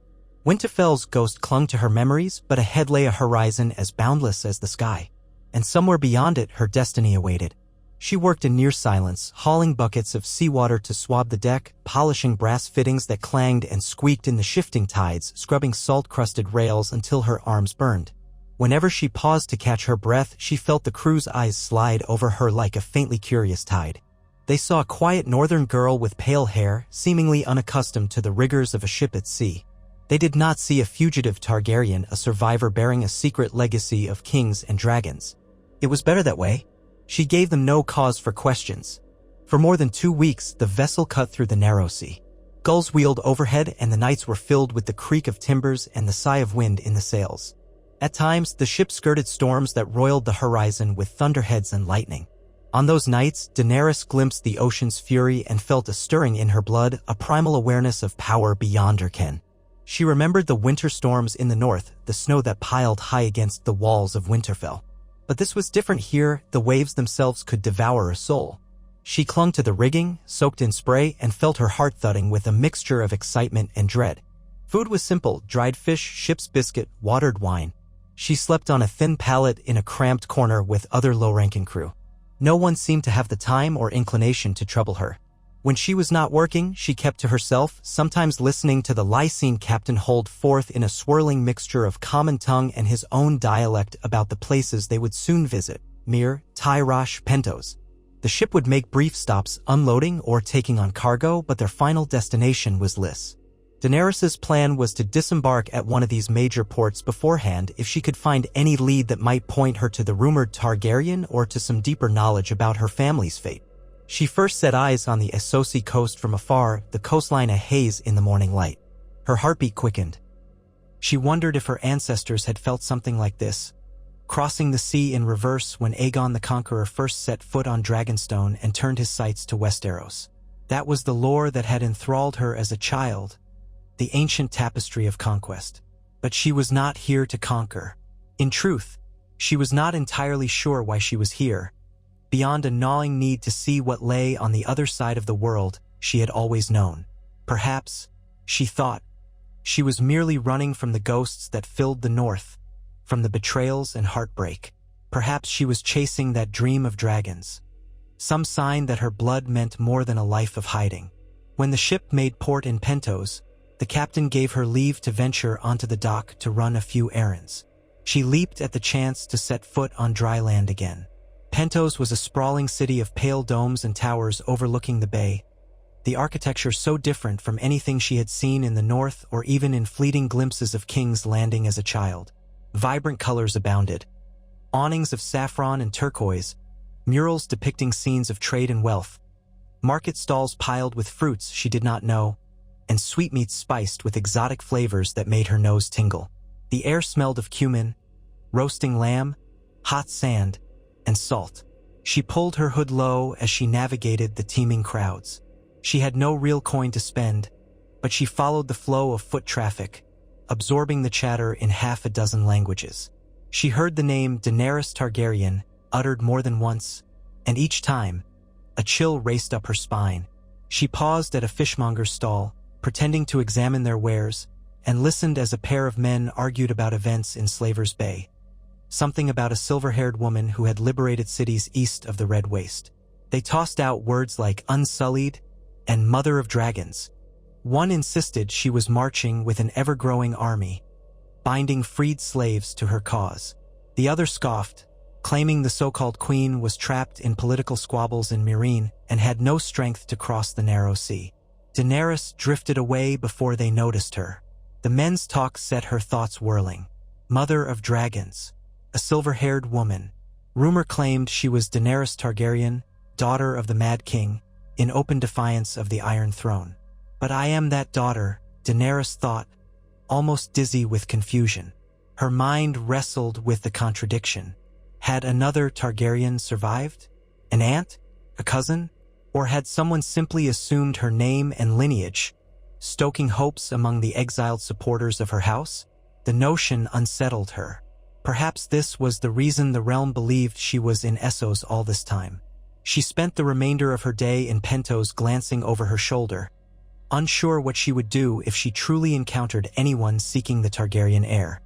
Winterfell's ghost clung to her memories, but ahead lay a horizon as boundless as the sky. And somewhere beyond it, her destiny awaited. She worked in near silence, hauling buckets of seawater to swab the deck, polishing brass fittings that clanged and squeaked in the shifting tides, scrubbing salt-crusted rails until her arms burned. Whenever she paused to catch her breath, she felt the crew's eyes slide over her like a faintly curious tide. They saw a quiet northern girl with pale hair, seemingly unaccustomed to the rigors of a ship at sea. They did not see a fugitive Targaryen, a survivor bearing a secret legacy of kings and dragons. It was better that way. She gave them no cause for questions. For more than 2 weeks, the vessel cut through the narrow sea. Gulls wheeled overhead, and the nights were filled with the creak of timbers and the sigh of wind in the sails. At times, the ship skirted storms that roiled the horizon with thunderheads and lightning. On those nights, Daenerys glimpsed the ocean's fury and felt a stirring in her blood, a primal awareness of power beyond her ken. She remembered the winter storms in the north, the snow that piled high against the walls of Winterfell. But this was different here. The waves themselves could devour a soul. She clung to the rigging, soaked in spray, and felt her heart thudding with a mixture of excitement and dread. Food was simple: dried fish, ship's biscuit, watered wine. She slept on a thin pallet in a cramped corner with other low-ranking crew. No one seemed to have the time or inclination to trouble her. When she was not working, she kept to herself, sometimes listening to the Lysine captain hold forth in a swirling mixture of common tongue and his own dialect about the places they would soon visit: Myr, Tyrosh, Pentos. The ship would make brief stops, unloading or taking on cargo, but their final destination was Lys. Daenerys's plan was to disembark at one of these major ports beforehand if she could find any lead that might point her to the rumored Targaryen or to some deeper knowledge about her family's fate. She first set eyes on the Essos coast from afar, the coastline a haze in the morning light. Her heartbeat quickened. She wondered if her ancestors had felt something like this, crossing the sea in reverse when Aegon the Conqueror first set foot on Dragonstone and turned his sights to Westeros. That was the lore that had enthralled her as a child, the ancient tapestry of conquest. But she was not here to conquer. In truth, she was not entirely sure why she was here. Beyond a gnawing need to see what lay on the other side of the world, she had always known. Perhaps, she thought, she was merely running from the ghosts that filled the north, from the betrayals and heartbreak. Perhaps she was chasing that dream of dragons, some sign that her blood meant more than a life of hiding. When the ship made port in Pentos, the captain gave her leave to venture onto the dock to run a few errands. She leaped at the chance to set foot on dry land again. Pentos was a sprawling city of pale domes and towers overlooking the bay, the architecture so different from anything she had seen in the north or even in fleeting glimpses of King's Landing as a child. Vibrant colors abounded. Awnings of saffron and turquoise, murals depicting scenes of trade and wealth, market stalls piled with fruits she did not know, and sweetmeats spiced with exotic flavors that made her nose tingle. The air smelled of cumin, roasting lamb, hot sand, and salt. She pulled her hood low as she navigated the teeming crowds. She had no real coin to spend, but she followed the flow of foot traffic, absorbing the chatter in half a dozen languages. She heard the name Daenerys Targaryen uttered more than once, and each time, a chill raced up her spine. She paused at a fishmonger's stall, pretending to examine their wares, and listened as a pair of men argued about events in Slaver's Bay. Something about a silver-haired woman who had liberated cities east of the Red Waste. They tossed out words like unsullied and mother of dragons. One insisted she was marching with an ever-growing army, binding freed slaves to her cause. The other scoffed, claiming the so-called queen was trapped in political squabbles in Meereen and had no strength to cross the narrow sea. Daenerys drifted away before they noticed her. The men's talk set her thoughts whirling. Mother of dragons, a silver-haired woman. Rumor claimed she was Daenerys Targaryen, daughter of the Mad King, in open defiance of the Iron Throne. But I am that daughter, Daenerys thought, almost dizzy with confusion. Her mind wrestled with the contradiction. Had another Targaryen survived? An aunt? A cousin? Or had someone simply assumed her name and lineage, stoking hopes among the exiled supporters of her house? The notion unsettled her. Perhaps this was the reason the realm believed she was in Essos all this time. She spent the remainder of her day in Pentos glancing over her shoulder, unsure what she would do if she truly encountered anyone seeking the Targaryen heir.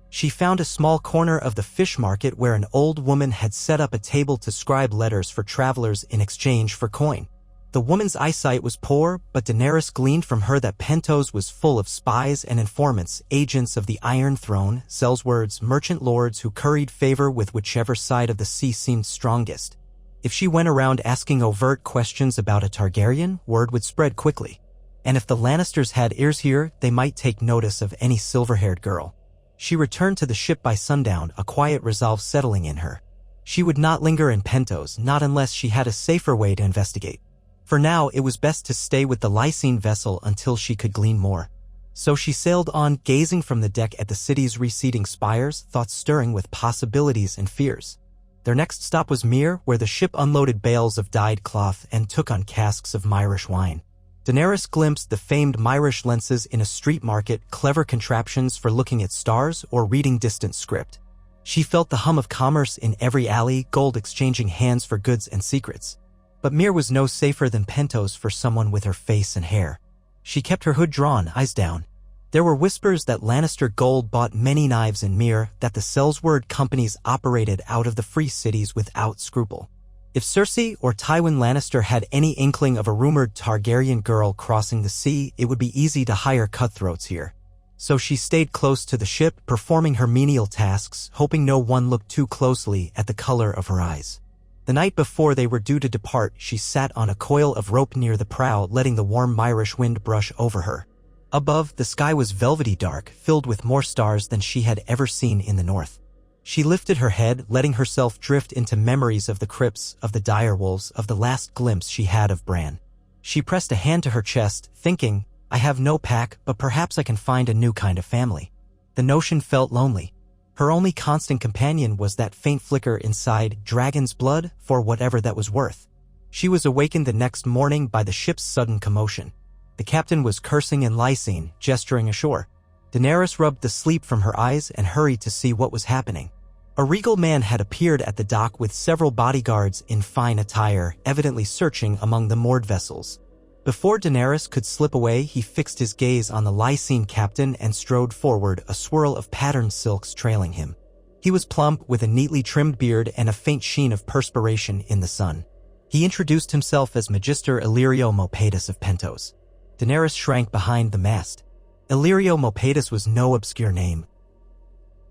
She found a small corner of the fish market where an old woman had set up a table to scribe letters for travelers in exchange for coin. The woman's eyesight was poor, but Daenerys gleaned from her that Pentos was full of spies and informants, agents of the Iron Throne, sellswords, merchant lords who curried favor with whichever side of the sea seemed strongest. If she went around asking overt questions about a Targaryen, word would spread quickly. And if the Lannisters had ears here, they might take notice of any silver-haired girl. She returned to the ship by sundown, a quiet resolve settling in her. She would not linger in Pentos, not unless she had a safer way to investigate. For now, it was best to stay with the Lysine vessel until she could glean more. So she sailed on, gazing from the deck at the city's receding spires, thoughts stirring with possibilities and fears. Their next stop was Myr, where the ship unloaded bales of dyed cloth and took on casks of Myrish wine. Daenerys glimpsed the famed Myrish lenses in a street market, clever contraptions for looking at stars or reading distant script. She felt the hum of commerce in every alley, gold exchanging hands for goods and secrets. But Myr was no safer than Pentos for someone with her face and hair. She kept her hood drawn, eyes down. There were whispers that Lannister Gold bought many knives in Myr, that the sellsword companies operated out of the free cities without scruple. If Cersei or Tywin Lannister had any inkling of a rumored Targaryen girl crossing the sea, it would be easy to hire cutthroats here. So she stayed close to the ship, performing her menial tasks, hoping no one looked too closely at the color of her eyes. The night before they were due to depart, she sat on a coil of rope near the prow, letting the warm Myrish wind brush over her. Above, the sky was velvety dark, filled with more stars than she had ever seen in the north. She lifted her head, letting herself drift into memories of the crypts, of the direwolves, of the last glimpse she had of Bran. She pressed a hand to her chest, thinking, I have no pack, but perhaps I can find a new kind of family. The notion felt lonely. Her only constant companion was that faint flicker inside, dragon's blood, for whatever that was worth. She was awakened the next morning by the ship's sudden commotion. The captain was cursing in Lysine, gesturing ashore. Daenerys rubbed the sleep from her eyes and hurried to see what was happening. A regal man had appeared at the dock with several bodyguards in fine attire, evidently searching among the moored vessels. Before Daenerys could slip away, he fixed his gaze on the Lysine captain and strode forward, a swirl of patterned silks trailing him. He was plump, with a neatly trimmed beard and a faint sheen of perspiration in the sun. He introduced himself as Magister Illyrio Mopatus of Pentos. Daenerys shrank behind the mast. Illyrio Mopatus was no obscure name.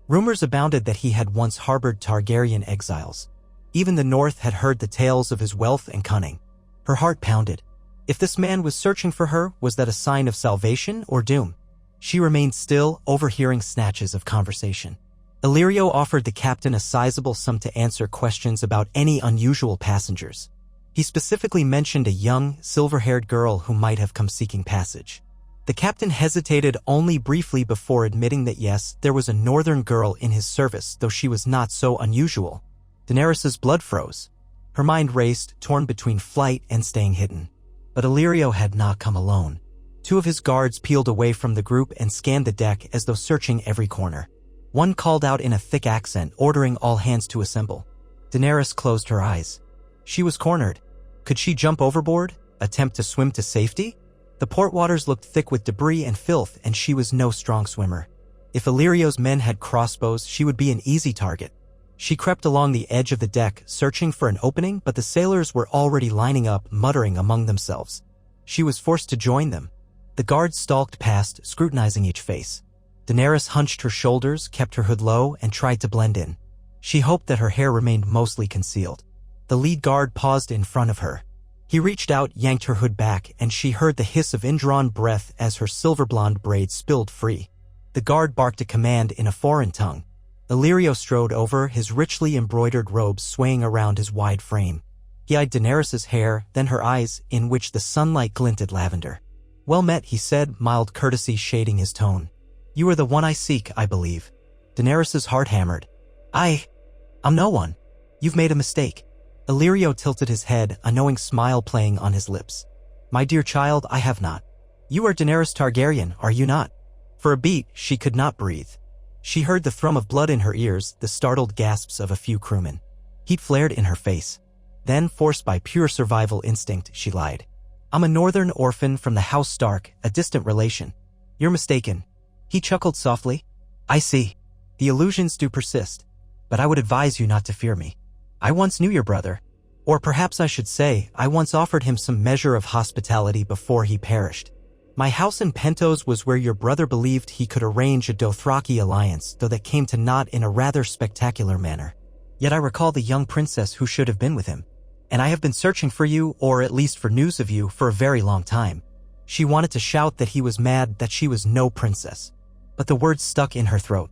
Rumors abounded that he had once harbored Targaryen exiles. Even the North had heard the tales of his wealth and cunning. Her heart pounded. If this man was searching for her, was that a sign of salvation or doom? She remained still, overhearing snatches of conversation. Illyrio offered the captain a sizable sum to answer questions about any unusual passengers. He specifically mentioned a young, silver-haired girl who might have come seeking passage. The captain hesitated only briefly before admitting that yes, there was a northern girl in his service, though she was not so unusual. Daenerys's blood froze. Her mind raced, torn between flight and staying hidden. But Illyrio had not come alone. Two of his guards peeled away from the group and scanned the deck as though searching every corner. One called out in a thick accent, ordering all hands to assemble. Daenerys closed her eyes. She was cornered. Could she jump overboard? Attempt to swim to safety? The port waters looked thick with debris and filth, and she was no strong swimmer. If Illyrio's men had crossbows, she would be an easy target. She crept along the edge of the deck, searching for an opening, but the sailors were already lining up, muttering among themselves. She was forced to join them. The guards stalked past, scrutinizing each face. Daenerys hunched her shoulders, kept her hood low, and tried to blend in. She hoped that her hair remained mostly concealed. The lead guard paused in front of her. He reached out, yanked her hood back, and she heard the hiss of indrawn breath as her silver-blonde braids spilled free. The guard barked a command in a foreign tongue. Illyrio strode over, his richly embroidered robes swaying around his wide frame. He eyed Daenerys's hair, then her eyes, in which the sunlight glinted lavender. "Well met," he said, mild courtesy shading his tone. "You are the one I seek, I believe." Daenerys's heart hammered. I'm no one. You've made a mistake." Illyrio tilted his head, a knowing smile playing on his lips. "My dear child, I have not. You are Daenerys Targaryen, are you not?" For a beat, she could not breathe. She heard the thrum of blood in her ears, the startled gasps of a few crewmen. Heat flared in her face. Then, forced by pure survival instinct, she lied. "I'm a northern orphan from the House Stark, a distant relation." "You're mistaken." He chuckled softly. "I see. The illusions do persist. But I would advise you not to fear me. I once knew your brother. Or perhaps I should say, I once offered him some measure of hospitality before he perished. My house in Pentos was where your brother believed he could arrange a Dothraki alliance, though that came to naught in a rather spectacular manner. Yet I recall the young princess who should have been with him. And I have been searching for you, or at least for news of you, for a very long time." She wanted to shout that he was mad, that she was no princess. But the words stuck in her throat.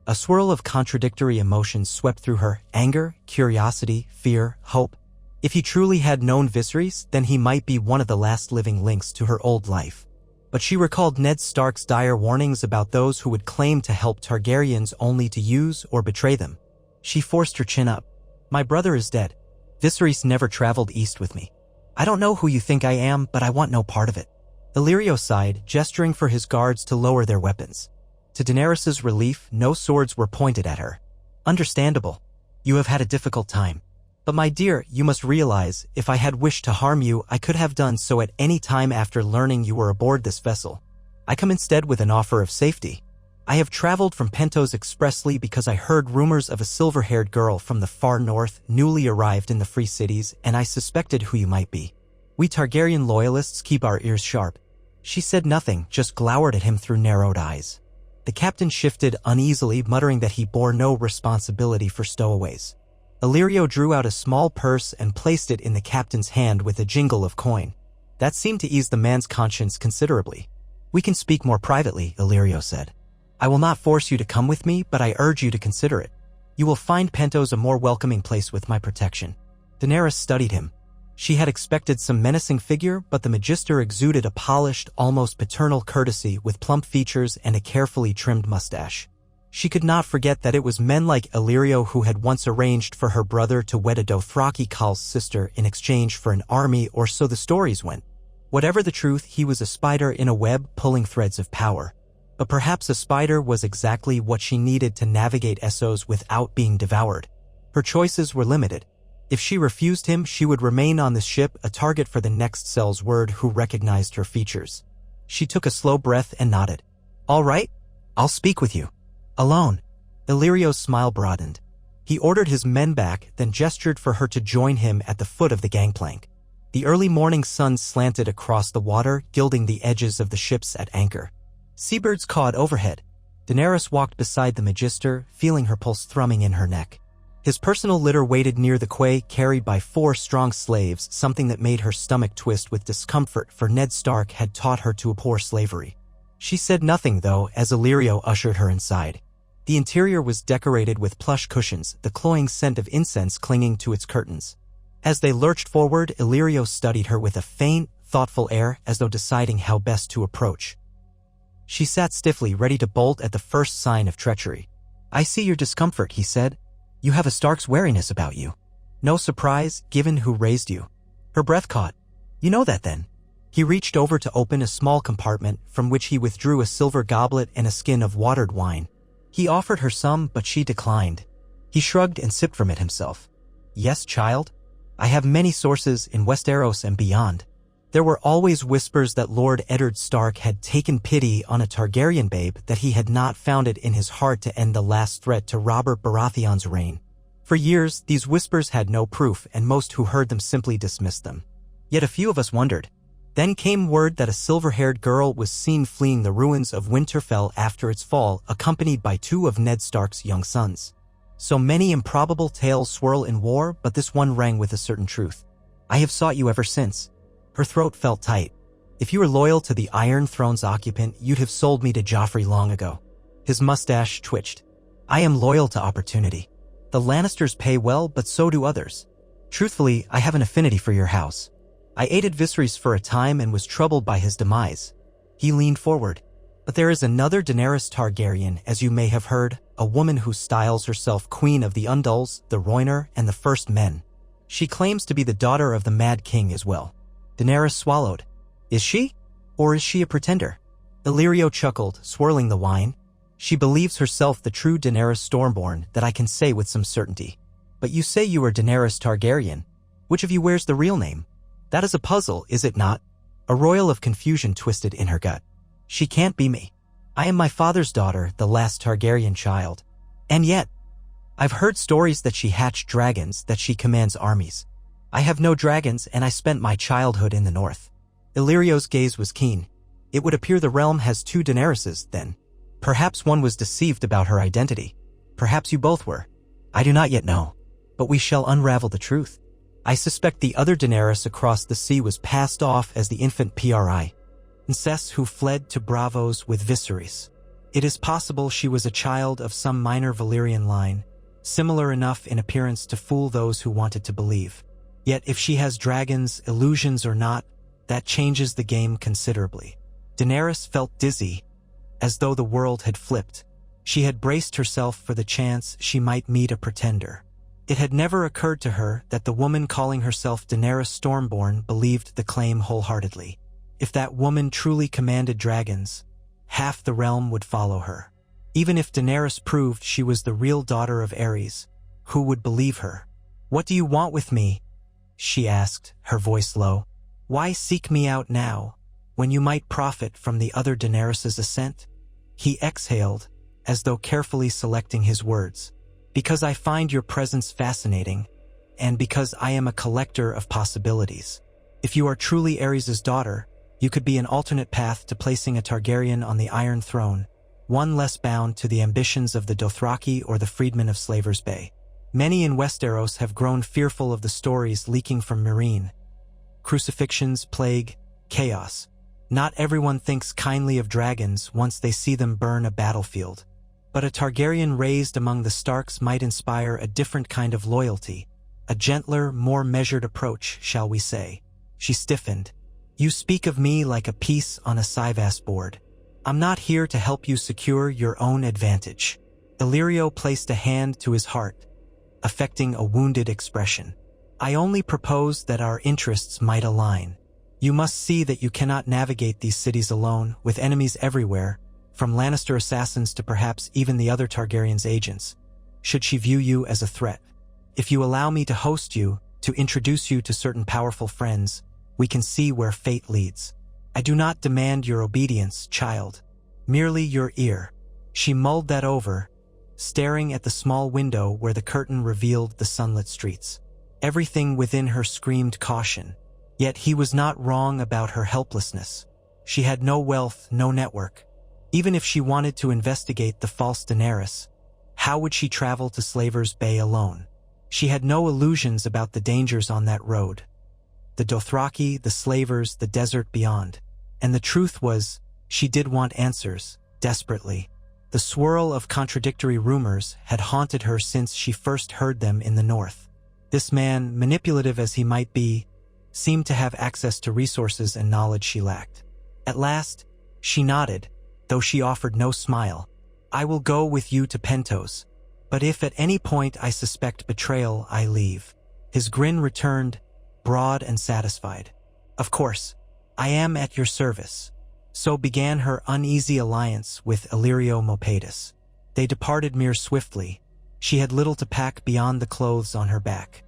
A swirl of contradictory emotions swept through her: anger, curiosity, fear, hope. If he truly had known Viserys, then he might be one of the last living links to her old life. But she recalled Ned Stark's dire warnings about those who would claim to help Targaryens only to use or betray them. She forced her chin up. "My brother is dead. Viserys never traveled east with me. I don't know who you think I am, but I want no part of it." Illyrio sighed, gesturing for his guards to lower their weapons. To Daenerys's relief, no swords were pointed at her. "Understandable. You have had a difficult time. But my dear, you must realize, if I had wished to harm you, I could have done so at any time after learning you were aboard this vessel. I come instead with an offer of safety. I have traveled from Pentos expressly because I heard rumors of a silver-haired girl from the far north, newly arrived in the Free Cities, and I suspected who you might be. We Targaryen loyalists keep our ears sharp." She said nothing, just glowered at him through narrowed eyes. The captain shifted uneasily, muttering that he bore no responsibility for stowaways. Illyrio drew out a small purse and placed it in the captain's hand with a jingle of coin. That seemed to ease the man's conscience considerably. "We can speak more privately," Illyrio said. "I will not force you to come with me, but I urge you to consider it. You will find Pentos a more welcoming place with my protection." Daenerys studied him. She had expected some menacing figure, but the Magister exuded a polished, almost paternal courtesy with plump features and a carefully trimmed mustache. She could not forget that it was men like Illyrio who had once arranged for her brother to wed a Dothraki Khal's sister in exchange for an army, or so the stories went. Whatever the truth, he was a spider in a web pulling threads of power. But perhaps a spider was exactly what she needed to navigate Essos without being devoured. Her choices were limited. If she refused him, she would remain on the ship, a target for the next cell's word who recognized her features. She took a slow breath and nodded. "All right, I'll speak with you. Alone." Illyrio's smile broadened. He ordered his men back, then gestured for her to join him at the foot of the gangplank. The early morning sun slanted across the water, gilding the edges of the ships at anchor. Seabirds cawed overhead. Daenerys walked beside the Magister, feeling her pulse thrumming in her neck. His personal litter waited near the quay, carried by 4 strong slaves, something that made her stomach twist with discomfort, for Ned Stark had taught her to abhor slavery. She said nothing, though, as Illyrio ushered her inside. The interior was decorated with plush cushions, the cloying scent of incense clinging to its curtains. As they lurched forward, Illyrio studied her with a faint, thoughtful air as though deciding how best to approach. She sat stiffly, ready to bolt at the first sign of treachery. "I see your discomfort," he said. "You have a Stark's wariness about you. No surprise, given who raised you." Her breath caught. "You know that then?" He reached over to open a small compartment from which he withdrew a silver goblet and a skin of watered wine. He offered her some, but she declined. He shrugged and sipped from it himself. "Yes, child. I have many sources in Westeros and beyond." There were always whispers that Lord Eddard Stark had taken pity on a Targaryen babe, that he had not found it in his heart to end the last threat to Robert Baratheon's reign. For years, these whispers had no proof, and most who heard them simply dismissed them. Yet a few of us wondered. Then came word that a silver-haired girl was seen fleeing the ruins of Winterfell after its fall, accompanied by 2 of Ned Stark's young sons. So many improbable tales swirl in war, but this one rang with a certain truth. "I have sought you ever since." Her throat felt tight. "If you were loyal to the Iron Throne's occupant, you'd have sold me to Joffrey long ago." His mustache twitched. "I am loyal to opportunity. The Lannisters pay well, but so do others. Truthfully, I have an affinity for your house. I aided Viserys for a time and was troubled by his demise." He leaned forward. "But there is another Daenerys Targaryen, as you may have heard, a woman who styles herself Queen of the Undulls, the Rhoynar, and the First Men. She claims to be the daughter of the Mad King as well." Daenerys swallowed. "Is she? Or is she a pretender?" Illyrio chuckled, swirling the wine. "She believes herself the true Daenerys Stormborn, that I can say with some certainty. But you say you are Daenerys Targaryen. Which of you wears the real name? That is a puzzle, is it not?" A roil of confusion twisted in her gut. "She can't be me. I am my father's daughter, the last Targaryen child. And yet, I've heard stories that she hatched dragons, that she commands armies. I have no dragons, and I spent my childhood in the north." Illyrio's gaze was keen. "It would appear the realm has 2 Daeneryses, then. Perhaps one was deceived about her identity. Perhaps you both were. I do not yet know. But we shall unravel the truth. I suspect the other Daenerys across the sea was passed off as the infant princess who fled to Braavos with Viserys. It is possible she was a child of some minor Valyrian line, similar enough in appearance to fool those who wanted to believe. Yet if she has dragons, illusions or not, that changes the game considerably." Daenerys felt dizzy, as though the world had flipped. She had braced herself for the chance she might meet a pretender. It had never occurred to her that the woman calling herself Daenerys Stormborn believed the claim wholeheartedly. If that woman truly commanded dragons, half the realm would follow her. Even if Daenerys proved she was the real daughter of Aerys, who would believe her? "What do you want with me?" she asked, her voice low. "Why seek me out now, when you might profit from the other Daenerys' ascent?" He exhaled, as though carefully selecting his words. "Because I find your presence fascinating, and because I am a collector of possibilities. If you are truly Aerys' daughter, you could be an alternate path to placing a Targaryen on the Iron Throne, one less bound to the ambitions of the Dothraki or the freedmen of Slavers Bay. Many in Westeros have grown fearful of the stories leaking from Meereen. Crucifixions, plague, chaos. Not everyone thinks kindly of dragons once they see them burn a battlefield. But a Targaryen raised among the Starks might inspire a different kind of loyalty, a gentler, more measured approach, shall we say." She stiffened. "You speak of me like a piece on a Sivas board. I'm not here to help you secure your own advantage." Illyrio placed a hand to his heart, affecting a wounded expression. "I only propose that our interests might align. You must see that you cannot navigate these cities alone, with enemies everywhere, from Lannister assassins to perhaps even the other Targaryen's agents, should she view you as a threat. If you allow me to host you, to introduce you to certain powerful friends, we can see where fate leads. I do not demand your obedience, child. Merely your ear." She mulled that over, staring at the small window where the curtain revealed the sunlit streets. Everything within her screamed caution. Yet he was not wrong about her helplessness. She had no wealth, no network. Even if she wanted to investigate the false Daenerys, how would she travel to Slavers Bay alone? She had no illusions about the dangers on that road. The Dothraki, the Slavers, the desert beyond. And the truth was, she did want answers, desperately. The swirl of contradictory rumors had haunted her since she first heard them in the north. This man, manipulative as he might be, seemed to have access to resources and knowledge she lacked. At last, she nodded, though she offered no smile. "I will go with you to Pentos. But if at any point I suspect betrayal, I leave." His grin returned, broad and satisfied. "Of course, I am at your service." So began her uneasy alliance with Illyrio Mopatis. They departed Myr swiftly. She had little to pack beyond the clothes on her back.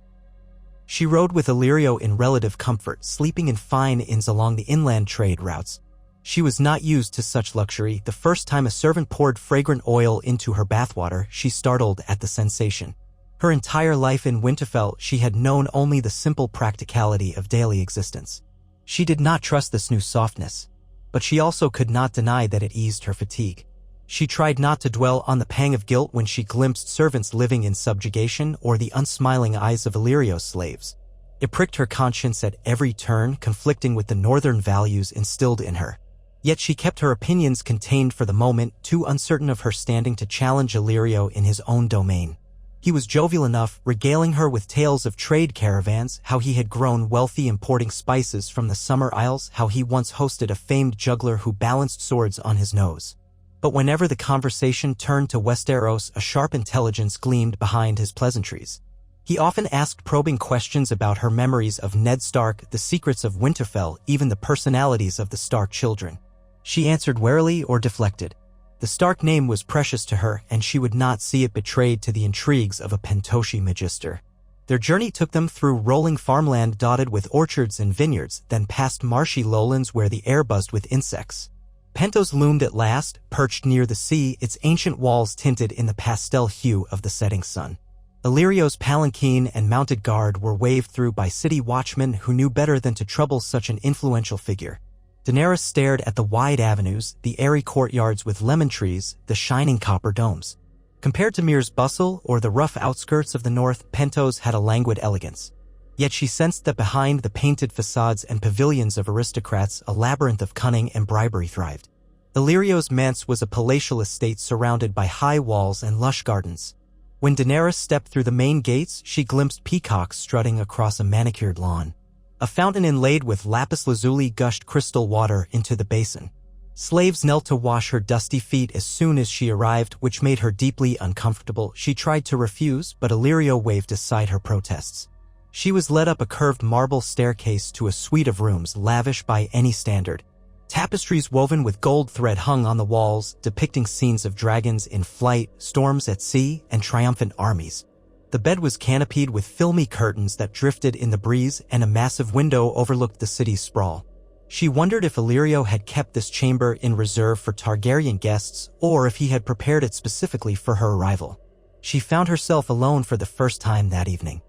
She rode with Illyrio in relative comfort, sleeping in fine inns along the inland trade routes. She was not used to such luxury. The first time a servant poured fragrant oil into her bathwater, she startled at the sensation. Her entire life in Winterfell, she had known only the simple practicality of daily existence. She did not trust this new softness, but she also could not deny that it eased her fatigue. She tried not to dwell on the pang of guilt when she glimpsed servants living in subjugation or the unsmiling eyes of Illyrio's slaves. It pricked her conscience at every turn, conflicting with the northern values instilled in her. Yet she kept her opinions contained for the moment, too uncertain of her standing to challenge Illyrio in his own domain. He was jovial enough, regaling her with tales of trade caravans, how he had grown wealthy importing spices from the Summer Isles, how he once hosted a famed juggler who balanced swords on his nose. But whenever the conversation turned to Westeros, a sharp intelligence gleamed behind his pleasantries. He often asked probing questions about her memories of Ned Stark, the secrets of Winterfell, even the personalities of the Stark children. She answered warily or deflected. The Stark name was precious to her, and she would not see it betrayed to the intrigues of a Pentoshi magister. Their journey took them through rolling farmland dotted with orchards and vineyards, then past marshy lowlands where the air buzzed with insects. Pentos loomed at last, perched near the sea, its ancient walls tinted in the pastel hue of the setting sun. Illyrio's palanquin and mounted guard were waved through by city watchmen who knew better than to trouble such an influential figure. Daenerys stared at the wide avenues, the airy courtyards with lemon trees, the shining copper domes. Compared to Myr's bustle or the rough outskirts of the north, Pentos had a languid elegance. Yet she sensed that behind the painted facades and pavilions of aristocrats, a labyrinth of cunning and bribery thrived. Illyrio's manse was a palatial estate surrounded by high walls and lush gardens. When Daenerys stepped through the main gates, she glimpsed peacocks strutting across a manicured lawn. A fountain inlaid with lapis lazuli gushed crystal water into the basin. Slaves knelt to wash her dusty feet as soon as she arrived, which made her deeply uncomfortable. She tried to refuse, but Illyrio waved aside her protests. She was led up a curved marble staircase to a suite of rooms lavish by any standard. Tapestries woven with gold thread hung on the walls, depicting scenes of dragons in flight, storms at sea, and triumphant armies. The bed was canopied with filmy curtains that drifted in the breeze, and a massive window overlooked the city's sprawl. She wondered if Illyrio had kept this chamber in reserve for Targaryen guests, or if he had prepared it specifically for her arrival. She found herself alone for the first time that evening.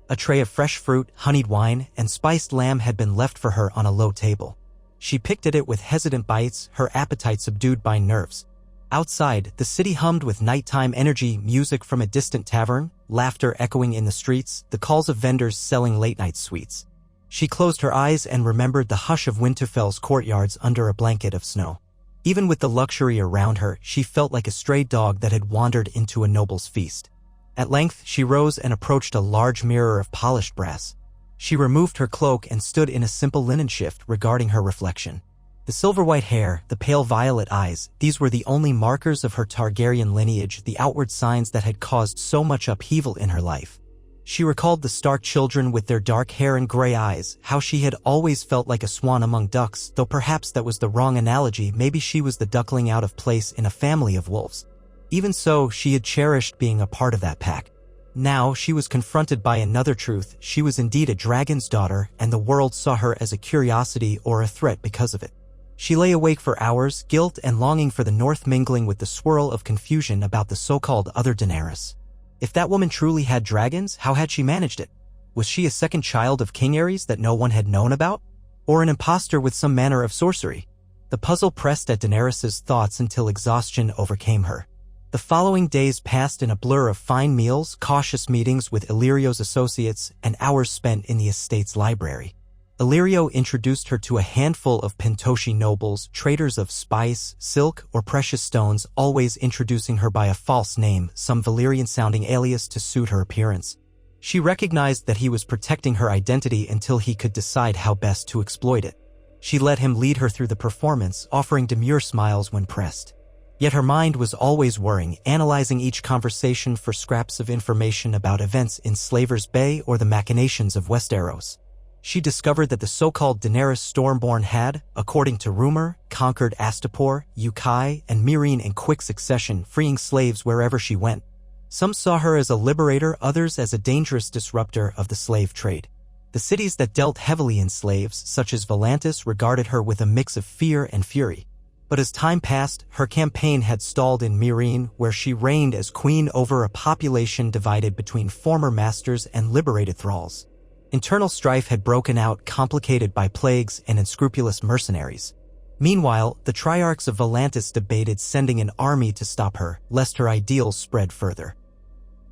A tray of fresh fruit, honeyed wine, and spiced lamb had been left for her on a low table. She picked at it with hesitant bites, her appetite subdued by nerves. Outside, the city hummed with nighttime energy, music from a distant tavern, laughter echoing in the streets, the calls of vendors selling late-night sweets. She closed her eyes and remembered the hush of Winterfell's courtyards under a blanket of snow. Even with the luxury around her, she felt like a stray dog that had wandered into a noble's feast. At length, she rose and approached a large mirror of polished brass. She removed her cloak and stood in a simple linen shift, regarding her reflection. The silver-white hair, the pale violet eyes, these were the only markers of her Targaryen lineage, the outward signs that had caused so much upheaval in her life. She recalled the Stark children with their dark hair and gray eyes, how she had always felt like a swan among ducks, though perhaps that was the wrong analogy. Maybe she was the duckling out of place in a family of wolves. Even so, she had cherished being a part of that pack. Now she was confronted by another truth. She was indeed a dragon's daughter, and the world saw her as a curiosity or a threat because of it. She lay awake for hours, guilt and longing for the north mingling with the swirl of confusion about the so-called other Daenerys. If that woman truly had dragons, how had she managed it? Was she a second child of King Aerys that no one had known about? Or an imposter with some manner of sorcery? The puzzle pressed at Daenerys' thoughts until exhaustion overcame her. The following days passed in a blur of fine meals, cautious meetings with Illyrio's associates, and hours spent in the estate's library. Illyrio introduced her to a handful of Pentoshi nobles, traders of spice, silk, or precious stones, always introducing her by a false name, some Valyrian-sounding alias to suit her appearance. She recognized that he was protecting her identity until he could decide how best to exploit it. She let him lead her through the performance, offering demure smiles when pressed. Yet her mind was always worrying, analyzing each conversation for scraps of information about events in Slaver's Bay or the machinations of Westeros. She discovered that the so-called Daenerys Stormborn had, according to rumor, conquered Astapor, Ukai, and Meereen in quick succession, freeing slaves wherever she went. Some saw her as a liberator, others as a dangerous disruptor of the slave trade. The cities that dealt heavily in slaves, such as Volantis, regarded her with a mix of fear and fury. But as time passed, her campaign had stalled in Meereen, where she reigned as queen over a population divided between former masters and liberated thralls. Internal strife had broken out, complicated by plagues and unscrupulous mercenaries. Meanwhile, the Triarchs of Volantis debated sending an army to stop her, lest her ideals spread further.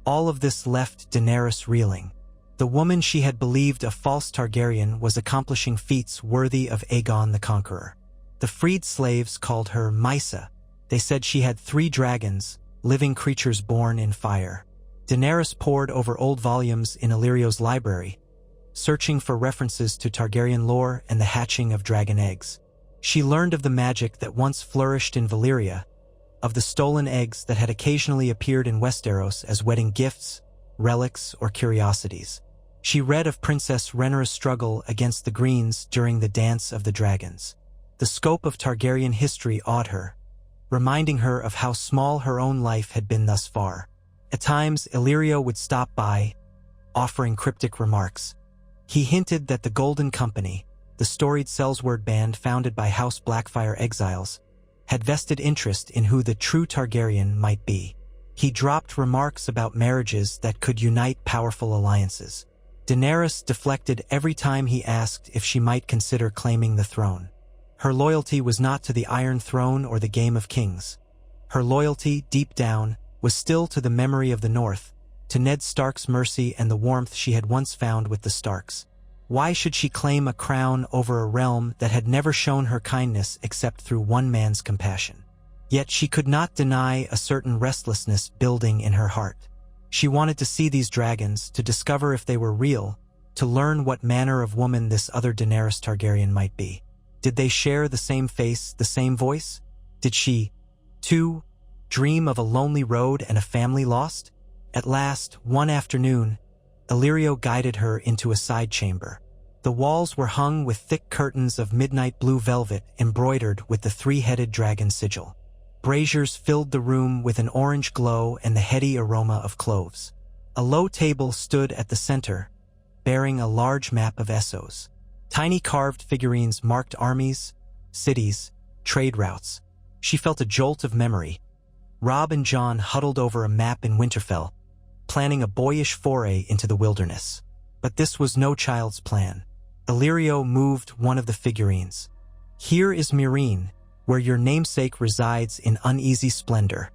All of this left Daenerys reeling. The woman she had believed a false Targaryen was accomplishing feats worthy of Aegon the Conqueror. The freed slaves called her Mysa. They said she had 3 dragons, living creatures born in fire. Daenerys pored over old volumes in Illyrio's library, searching for references to Targaryen lore and the hatching of dragon eggs. She learned of the magic that once flourished in Valyria, of the stolen eggs that had occasionally appeared in Westeros as wedding gifts, relics, or curiosities. She read of Princess Rhaenyra's struggle against the Greens during the Dance of the Dragons. The scope of Targaryen history awed her, reminding her of how small her own life had been thus far. At times, Illyrio would stop by, offering cryptic remarks. He hinted that the Golden Company, the storied Sellsword band founded by House Blackfyre exiles, had vested interest in who the true Targaryen might be. He dropped remarks about marriages that could unite powerful alliances. Daenerys deflected every time he asked if she might consider claiming the throne. Her loyalty was not to the Iron Throne or the Game of Kings. Her loyalty, deep down, was still to the memory of the North, to Ned Stark's mercy and the warmth she had once found with the Starks. Why should she claim a crown over a realm that had never shown her kindness except through one man's compassion? Yet she could not deny a certain restlessness building in her heart. She wanted to see these dragons, to discover if they were real, to learn what manner of woman this other Daenerys Targaryen might be. Did they share the same face, the same voice? Did she, too, dream of a lonely road and a family lost? At last, one afternoon, Illyrio guided her into a side chamber. The walls were hung with thick curtains of midnight blue velvet embroidered with the 3-headed dragon sigil. Braziers filled the room with an orange glow and the heady aroma of cloves. A low table stood at the center, bearing a large map of Essos. Tiny carved figurines marked armies, cities, trade routes. She felt a jolt of memory. Robb and Jon huddled over a map in Winterfell, planning a boyish foray into the wilderness. But this was no child's plan. Illyrio moved one of the figurines. Here is Meereen, where your namesake resides in uneasy splendor.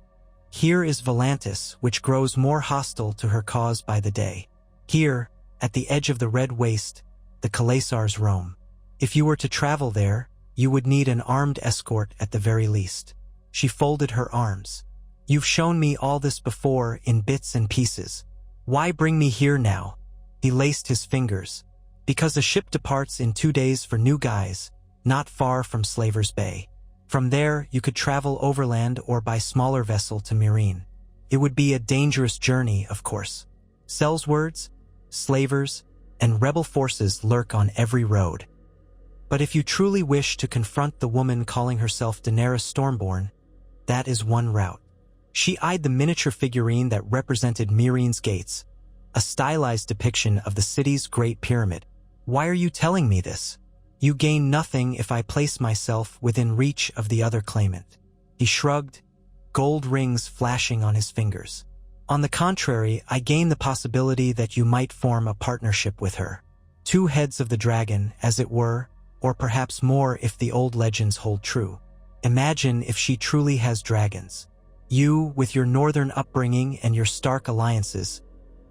Here is Volantis, which grows more hostile to her cause by the day. Here, at the edge of the Red Waste, the Khalasars roam. If you were to travel there, you would need an armed escort at the very least. She folded her arms. You've shown me all this before in bits and pieces. Why bring me here now? He laced his fingers. Because a ship departs in 2 days for New Guise, not far from Slaver's Bay. From there, you could travel overland or by smaller vessel to Meereen. It would be a dangerous journey, of course. Sellswords, slavers, and rebel forces lurk on every road. But if you truly wish to confront the woman calling herself Daenerys Stormborn, that is one route. She eyed the miniature figurine that represented Meereen's gates, a stylized depiction of the city's Great Pyramid. Why are you telling me this? You gain nothing if I place myself within reach of the other claimant. He shrugged, gold rings flashing on his fingers. On the contrary, I gain the possibility that you might form a partnership with her. 2 heads of the dragon, as it were, or perhaps more if the old legends hold true. Imagine if she truly has dragons. You, with your northern upbringing and your Stark alliances,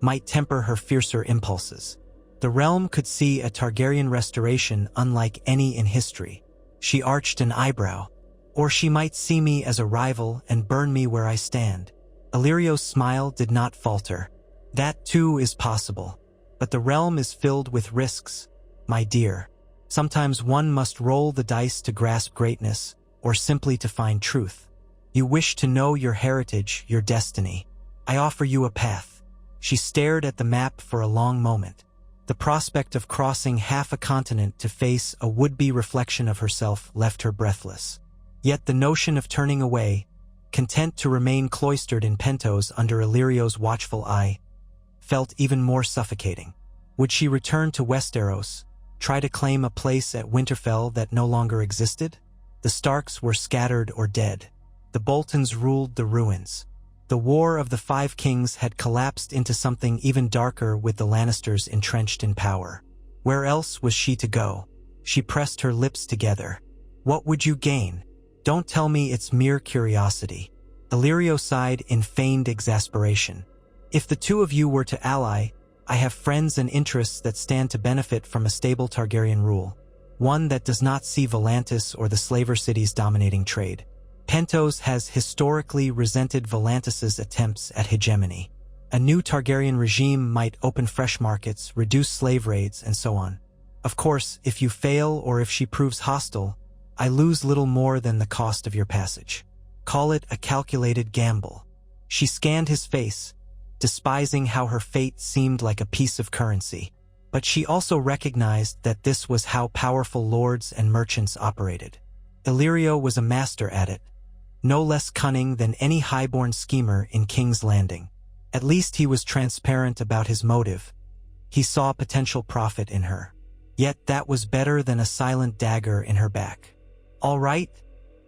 might temper her fiercer impulses. The realm could see a Targaryen restoration unlike any in history. She arched an eyebrow. Or she might see me as a rival and burn me where I stand. Illyrio's smile did not falter. That too is possible. But the realm is filled with risks, my dear. Sometimes one must roll the dice to grasp greatness, or simply to find truth. You wish to know your heritage, your destiny. I offer you a path." She stared at the map for a long moment. The prospect of crossing half a continent to face a would-be reflection of herself left her breathless. Yet the notion of turning away, content to remain cloistered in Pentos under Illyrio's watchful eye, felt even more suffocating. Would she return to Westeros, try to claim a place at Winterfell that no longer existed? The Starks were scattered or dead. The Boltons ruled the ruins. The War of the Five Kings had collapsed into something even darker with the Lannisters entrenched in power. Where else was she to go? She pressed her lips together. "What would you gain? Don't tell me it's mere curiosity." Illyrio sighed in feigned exasperation. "If the two of you were to ally, I have friends and interests that stand to benefit from a stable Targaryen rule, one that does not see Volantis or the slaver cities dominating trade. Pentos has historically resented Volantis's attempts at hegemony. A new Targaryen regime might open fresh markets, reduce slave raids, and so on. Of course, if you fail or if she proves hostile, I lose little more than the cost of your passage. Call it a calculated gamble." She scanned his face, despising how her fate seemed like a piece of currency. But she also recognized that this was how powerful lords and merchants operated. Illyrio was a master at it, no less cunning than any highborn schemer in King's Landing. At least he was transparent about his motive. He saw potential profit in her. Yet that was better than a silent dagger in her back. "All right,"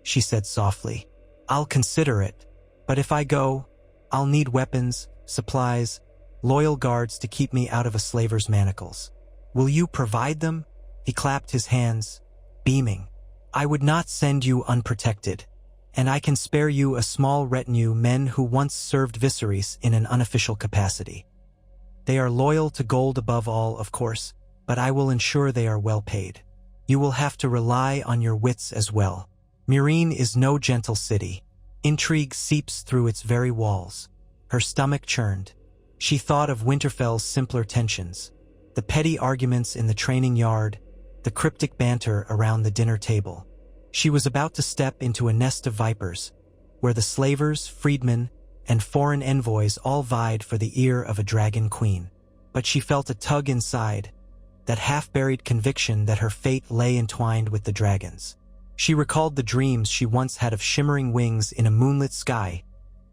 she said softly. "I'll consider it. But if I go, I'll need weapons, supplies, loyal guards to keep me out of a slaver's manacles. Will you provide them?" He clapped his hands, beaming. "I would not send you unprotected. And I can spare you a small retinue, men who once served Viserys in an unofficial capacity. They are loyal to gold above all, of course, but I will ensure they are well paid. You will have to rely on your wits as well. Meereen is no gentle city. Intrigue seeps through its very walls." Her stomach churned. She thought of Winterfell's simpler tensions, the petty arguments in the training yard, the cryptic banter around the dinner table. She was about to step into a nest of vipers, where the slavers, freedmen, and foreign envoys all vied for the ear of a dragon queen. But she felt a tug inside, that half-buried conviction that her fate lay entwined with the dragons. She recalled the dreams she once had of shimmering wings in a moonlit sky,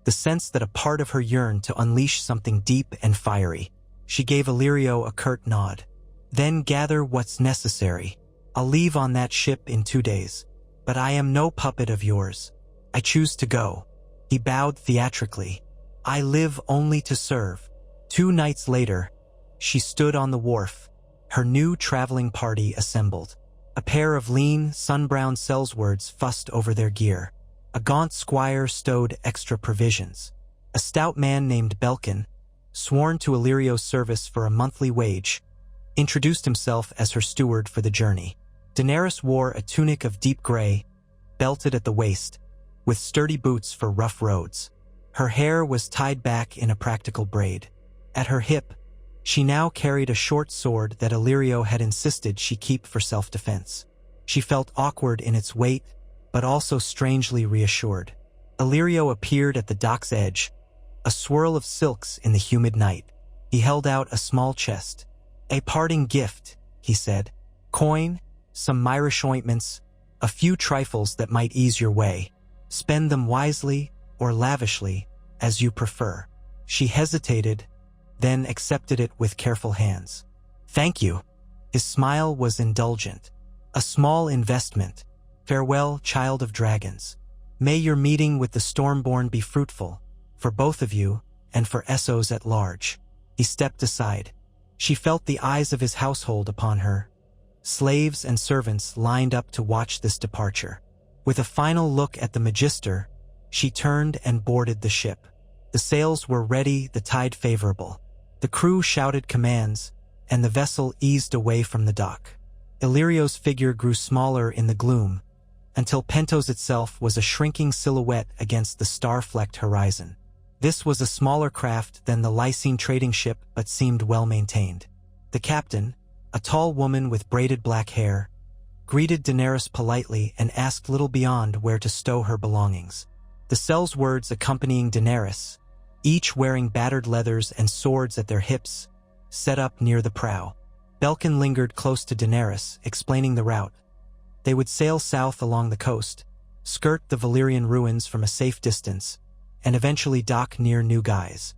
the sense that a part of her yearned to unleash something deep and fiery. She gave Illyrio a curt nod. "Then gather what's necessary. I'll leave on that ship in 2 days. But I am no puppet of yours. I choose to go." He bowed theatrically. "I live only to serve." 2 nights later, she stood on the wharf, her new traveling party assembled. A pair of lean, sun-browned sellswords fussed over their gear. A gaunt squire stowed extra provisions. A stout man named Belkin, sworn to Illyrio's service for a monthly wage, introduced himself as her steward for the journey. Daenerys wore a tunic of deep gray, belted at the waist, with sturdy boots for rough roads. Her hair was tied back in a practical braid. At her hip, she now carried a short sword that Illyrio had insisted she keep for self-defense. She felt awkward in its weight, but also strangely reassured. Illyrio appeared at the dock's edge, a swirl of silks in the humid night. He held out a small chest. "A parting gift," he said. "Coin, some Myrish ointments, a few trifles that might ease your way. Spend them wisely or lavishly, as you prefer." She hesitated, then accepted it with careful hands. "Thank you." His smile was indulgent. "A small investment. Farewell, child of dragons. May your meeting with the Stormborn be fruitful, for both of you, and for Essos at large." He stepped aside. She felt the eyes of his household upon her. Slaves and servants lined up to watch this departure. With a final look at the Magister, she turned and boarded the ship. The sails were ready, the tide favorable. The crew shouted commands, and the vessel eased away from the dock. Illyrio's figure grew smaller in the gloom, until Pentos itself was a shrinking silhouette against the star-flecked horizon. This was a smaller craft than the Lysine trading ship, but seemed well-maintained. The captain, a tall woman with braided black hair, greeted Daenerys politely and asked little beyond where to stow her belongings. The cell's words accompanying Daenerys, each wearing battered leathers and swords at their hips, set up near the prow. Belkin lingered close to Daenerys, explaining the route. They would sail south along the coast, skirt the Valyrian ruins from a safe distance, and eventually dock near New Guise.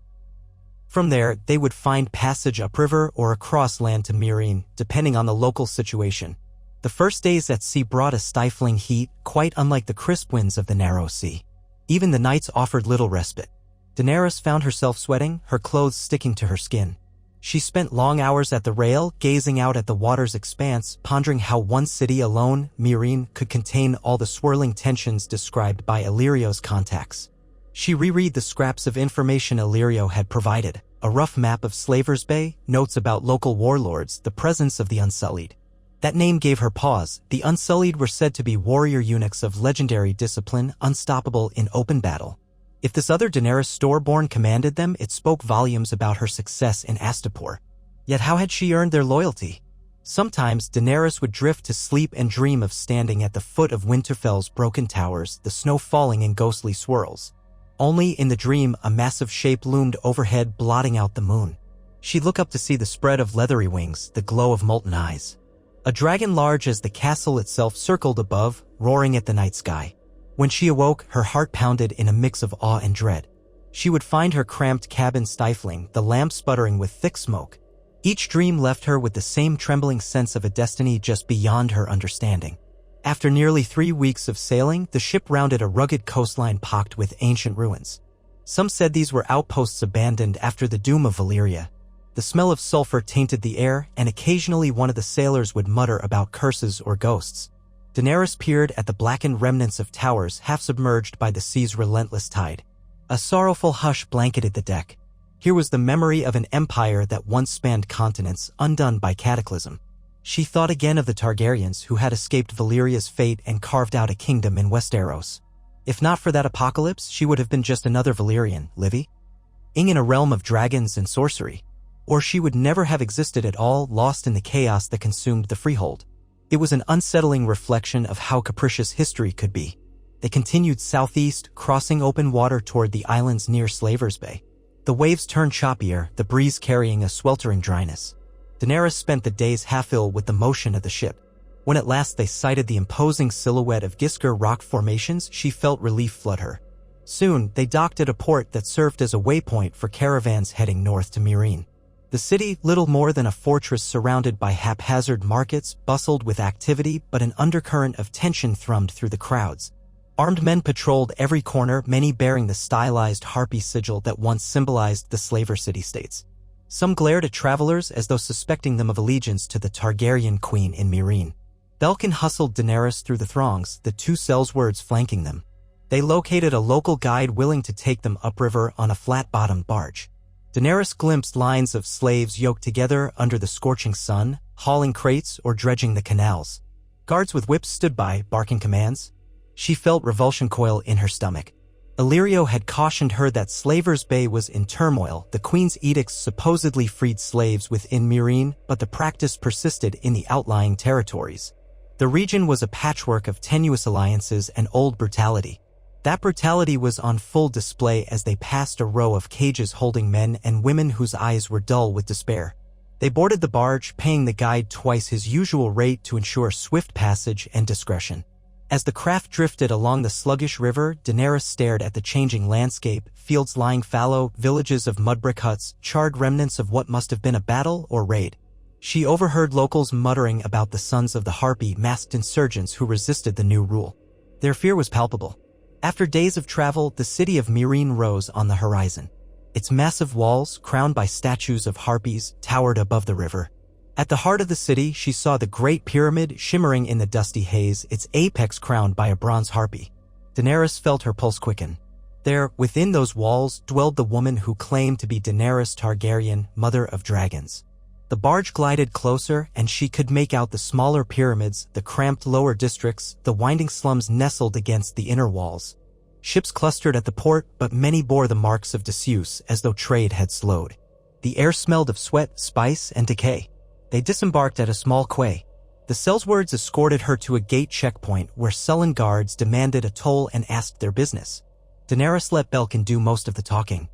From there, they would find passage upriver or across land to Meereen, depending on the local situation. The first days at sea brought a stifling heat, quite unlike the crisp winds of the narrow sea. Even the nights offered little respite. Daenerys found herself sweating, her clothes sticking to her skin. She spent long hours at the rail, gazing out at the water's expanse, pondering how one city alone, Meereen, could contain all the swirling tensions described by Illyrio's contacts. She reread the scraps of information Illyrio had provided, a rough map of Slavers Bay, notes about local warlords, the presence of the Unsullied. That name gave her pause. The Unsullied were said to be warrior eunuchs of legendary discipline, unstoppable in open battle. If this other Daenerys Storeborn commanded them, it spoke volumes about her success in Astapor. Yet how had she earned their loyalty? Sometimes Daenerys would drift to sleep and dream of standing at the foot of Winterfell's broken towers, the snow falling in ghostly swirls. Only in the dream, a massive shape loomed overhead, blotting out the moon. She'd look up to see the spread of leathery wings, the glow of molten eyes. A dragon large as the castle itself circled above, roaring at the night sky. When she awoke, her heart pounded in a mix of awe and dread. She would find her cramped cabin stifling, the lamp sputtering with thick smoke. Each dream left her with the same trembling sense of a destiny just beyond her understanding. After nearly 3 weeks of sailing, the ship rounded a rugged coastline pocked with ancient ruins. Some said these were outposts abandoned after the doom of Valyria. The smell of sulfur tainted the air, and occasionally one of the sailors would mutter about curses or ghosts. Daenerys peered at the blackened remnants of towers half submerged by the sea's relentless tide. A sorrowful hush blanketed the deck. Here was the memory of an empire that once spanned continents, undone by cataclysm. She thought again of the Targaryens who had escaped Valyria's fate and carved out a kingdom in Westeros. If not for that apocalypse, she would have been just another Valyrian, Livy, in a realm of dragons and sorcery. Or she would never have existed at all, lost in the chaos that consumed the freehold. It was an unsettling reflection of how capricious history could be. They continued southeast, crossing open water toward the islands near Slavers Bay. The waves turned choppier, the breeze carrying a sweltering dryness. Daenerys spent the days half-ill with the motion of the ship. When at last they sighted the imposing silhouette of Gisker rock formations, she felt relief flood her. Soon, they docked at a port that served as a waypoint for caravans heading north to Meereen. The city, little more than a fortress surrounded by haphazard markets, bustled with activity, but an undercurrent of tension thrummed through the crowds. Armed men patrolled every corner, many bearing the stylized harpy sigil that once symbolized the slaver city-states. Some glared at travelers as though suspecting them of allegiance to the Targaryen queen in Meereen. Belkin hustled Daenerys through the throngs, the 2 Sellswords flanking them. They located a local guide willing to take them upriver on a flat-bottomed barge. Daenerys glimpsed lines of slaves yoked together under the scorching sun, hauling crates or dredging the canals. Guards with whips stood by, barking commands. She felt revulsion coil in her stomach. Illyrio had cautioned her that Slavers Bay was in turmoil. The Queen's edicts supposedly freed slaves within Meereen, but the practice persisted in the outlying territories. The region was a patchwork of tenuous alliances and old brutality. That brutality was on full display as they passed a row of cages holding men and women whose eyes were dull with despair. They boarded the barge, paying the guide twice his usual rate to ensure swift passage and discretion. As the craft drifted along the sluggish river, Daenerys stared at the changing landscape, fields lying fallow, villages of mud-brick huts, charred remnants of what must have been a battle or raid. She overheard locals muttering about the Sons of the Harpy, masked insurgents who resisted the new rule. Their fear was palpable. After days of travel, the city of Meereen rose on the horizon. Its massive walls, crowned by statues of harpies, towered above the river. At the heart of the city, she saw the Great Pyramid shimmering in the dusty haze, its apex crowned by a bronze harpy. Daenerys felt her pulse quicken. There, within those walls, dwelled the woman who claimed to be Daenerys Targaryen, mother of dragons. The barge glided closer, and she could make out the smaller pyramids, the cramped lower districts, the winding slums nestled against the inner walls. Ships clustered at the port, but many bore the marks of disuse, as though trade had slowed. The air smelled of sweat, spice, and decay. They disembarked at a small quay. The Sellswords escorted her to a gate checkpoint where sullen guards demanded a toll and asked their business. Daenerys let Belkin do most of the talking.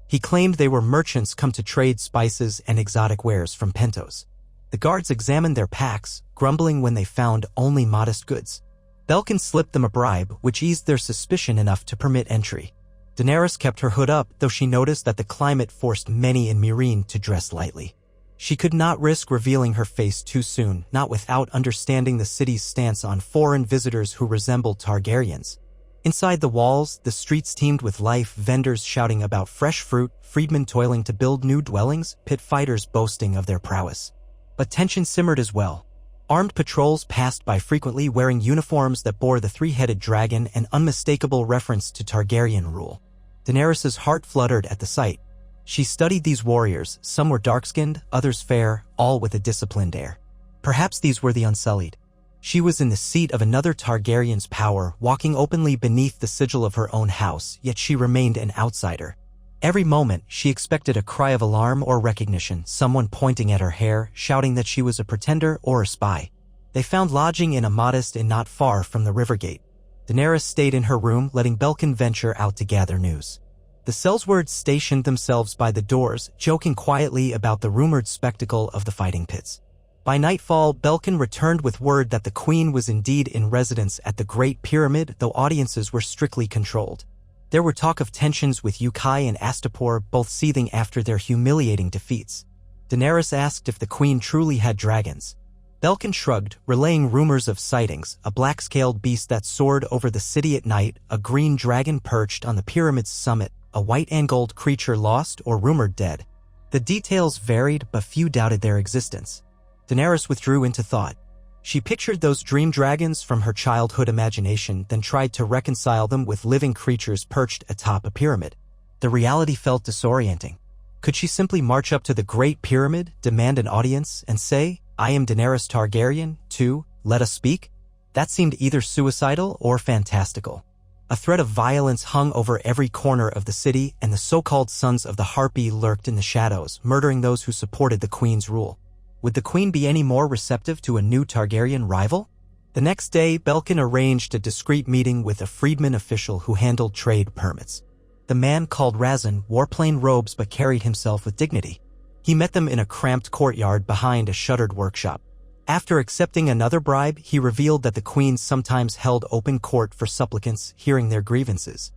He claimed they were merchants come to trade spices and exotic wares from Pentos. The guards examined their packs, grumbling when they found only modest goods. Belkin slipped them a bribe, which eased their suspicion enough to permit entry. Daenerys kept her hood up, though she noticed that the climate forced many in Meereen to dress lightly. She could not risk revealing her face too soon, not without understanding the city's stance on foreign visitors who resembled Targaryens. Inside the walls, the streets teemed with life, vendors shouting about fresh fruit, freedmen toiling to build new dwellings, pit fighters boasting of their prowess. But tension simmered as well. Armed patrols passed by frequently wearing uniforms that bore the three-headed dragon, an unmistakable reference to Targaryen rule. Daenerys' heart fluttered at the sight. She studied these warriors, some were dark-skinned, others fair, all with a disciplined air. Perhaps these were the Unsullied. She was in the seat of another Targaryen's power, walking openly beneath the sigil of her own house, yet she remained an outsider. Every moment, she expected a cry of alarm or recognition, someone pointing at her hair, shouting that she was a pretender or a spy. They found lodging in a modest inn not far from the river gate. Daenerys stayed in her room, letting Belkin venture out to gather news. The Sellswords stationed themselves by the doors, joking quietly about the rumored spectacle of the fighting pits. By nightfall, Belkin returned with word that the Queen was indeed in residence at the Great Pyramid, though audiences were strictly controlled. There were talk of tensions with Yunkai and Astapor, both seething after their humiliating defeats. Daenerys asked if the Queen truly had dragons. Belkin shrugged, relaying rumors of sightings, a black-scaled beast that soared over the city at night, a green dragon perched on the pyramid's summit, a white and gold creature lost or rumored dead. The details varied, but few doubted their existence. Daenerys withdrew into thought. She pictured those dream dragons from her childhood imagination, then tried to reconcile them with living creatures perched atop a pyramid. The reality felt disorienting. Could she simply march up to the Great Pyramid, demand an audience, and say, "I am Daenerys Targaryen, too, let us speak"? That seemed either suicidal or fantastical. A threat of violence hung over every corner of the city, and the so-called Sons of the Harpy lurked in the shadows, murdering those who supported the Queen's rule. Would the Queen be any more receptive to a new Targaryen rival? The next day, Belkin arranged a discreet meeting with a freedman official who handled trade permits. The man, called Razan, wore plain robes but carried himself with dignity. He met them in a cramped courtyard behind a shuttered workshop. After accepting another bribe, he revealed that the Queen sometimes held open court for supplicants, hearing their grievances.